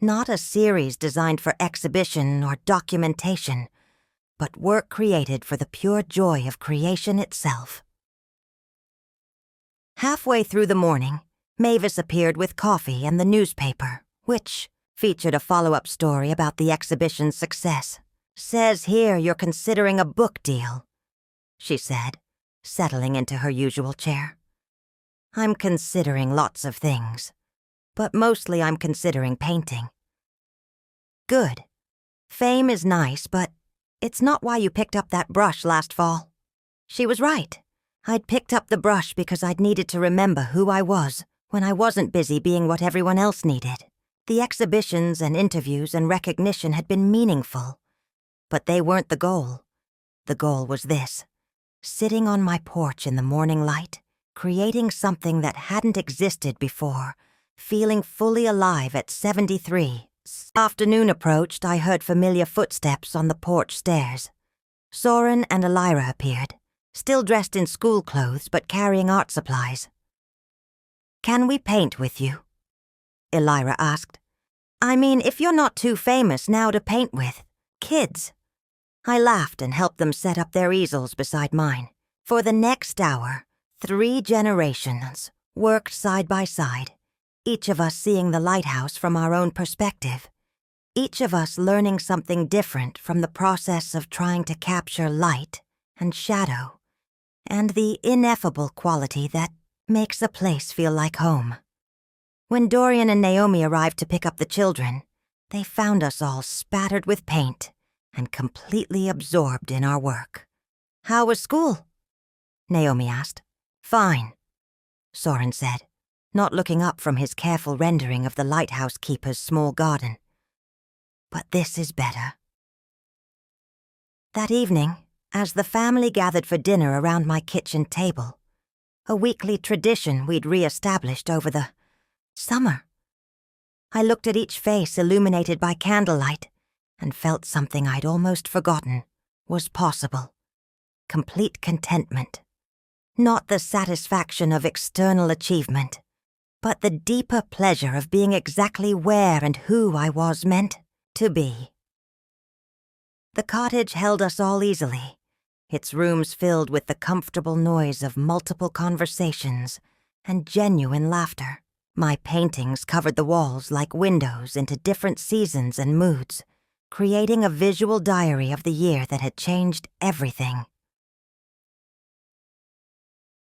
Not a series designed for exhibition or documentation, but work created for the pure joy of creation itself. Halfway through the morning, Mavis appeared with coffee and the newspaper, which featured a follow-up story about the exhibition's success. Says here you're considering a book deal, she said, settling into her usual chair. I'm considering lots of things, but mostly I'm considering painting. Good. Fame is nice, but it's not why you picked up that brush last fall. She was right. I'd picked up the brush because I'd needed to remember who I was when I wasn't busy being what everyone else needed. The exhibitions and interviews and recognition had been meaningful, but they weren't the goal. The goal was this: sitting on my porch in the morning light, creating something that hadn't existed before, feeling fully alive at 73. Afternoon approached, I heard familiar footsteps on the porch stairs. Soren and Elira appeared, still dressed in school clothes but carrying art supplies. Can we paint with you? Elira asked. I mean, if you're not too famous now to paint with. Kids. I laughed and helped them set up their easels beside mine. For the next hour, 3 generations worked side by side, each of us seeing the lighthouse from our own perspective, each of us learning something different from the process of trying to capture light and shadow, and the ineffable quality that makes a place feel like home. When Dorian and Naomi arrived to pick up the children, they found us all spattered with paint and completely absorbed in our work. "How was school?" Naomi asked. "Fine," Soren said, not looking up from his careful rendering of the lighthouse keeper's small garden. "But this is better." That evening, as the family gathered for dinner around my kitchen table, a weekly tradition we'd re-established over the summer, I looked at each face illuminated by candlelight and felt something I'd almost forgotten was possible. Complete contentment. Not the satisfaction of external achievement, but the deeper pleasure of being exactly where and who I was meant to be. The cottage held us all easily, its rooms filled with the comfortable noise of multiple conversations and genuine laughter. My paintings covered the walls like windows into different seasons and moods, creating a visual diary of the year that had changed everything.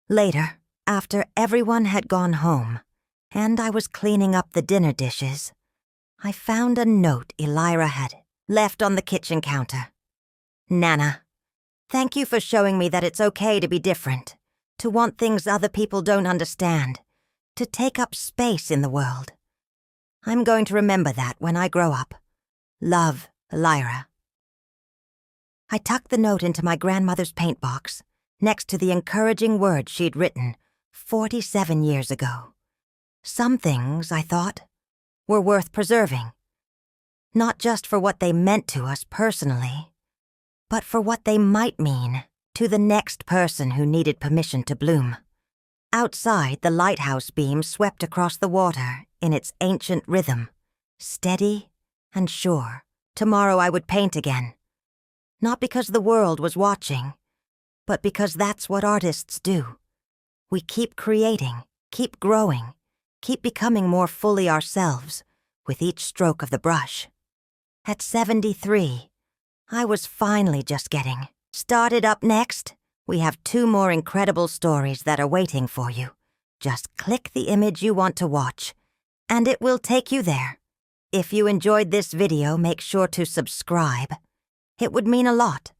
Later, after everyone had gone home, and I was cleaning up the dinner dishes, I found a note Elira had left on the kitchen counter. "Nana, thank you for showing me that it's okay to be different, to want things other people don't understand, to take up space in the world. I'm going to remember that when I grow up. Love, Elira." I tucked the note into my grandmother's paint box, next to the encouraging words she'd written 47 years ago. Some things, I thought, were worth preserving. Not just for what they meant to us personally, but for what they might mean to the next person who needed permission to bloom. Outside, the lighthouse beam swept across the water in its ancient rhythm, steady and sure. Tomorrow I would paint again. Not because the world was watching, but because that's what artists do. We keep creating, keep growing, keep becoming more fully ourselves with each stroke of the brush. At 73, I was finally just getting started. Up next, we have 2 more incredible stories that are waiting for you. Just click the image you want to watch, and it will take you there. If you enjoyed this video, make sure to subscribe. It would mean a lot.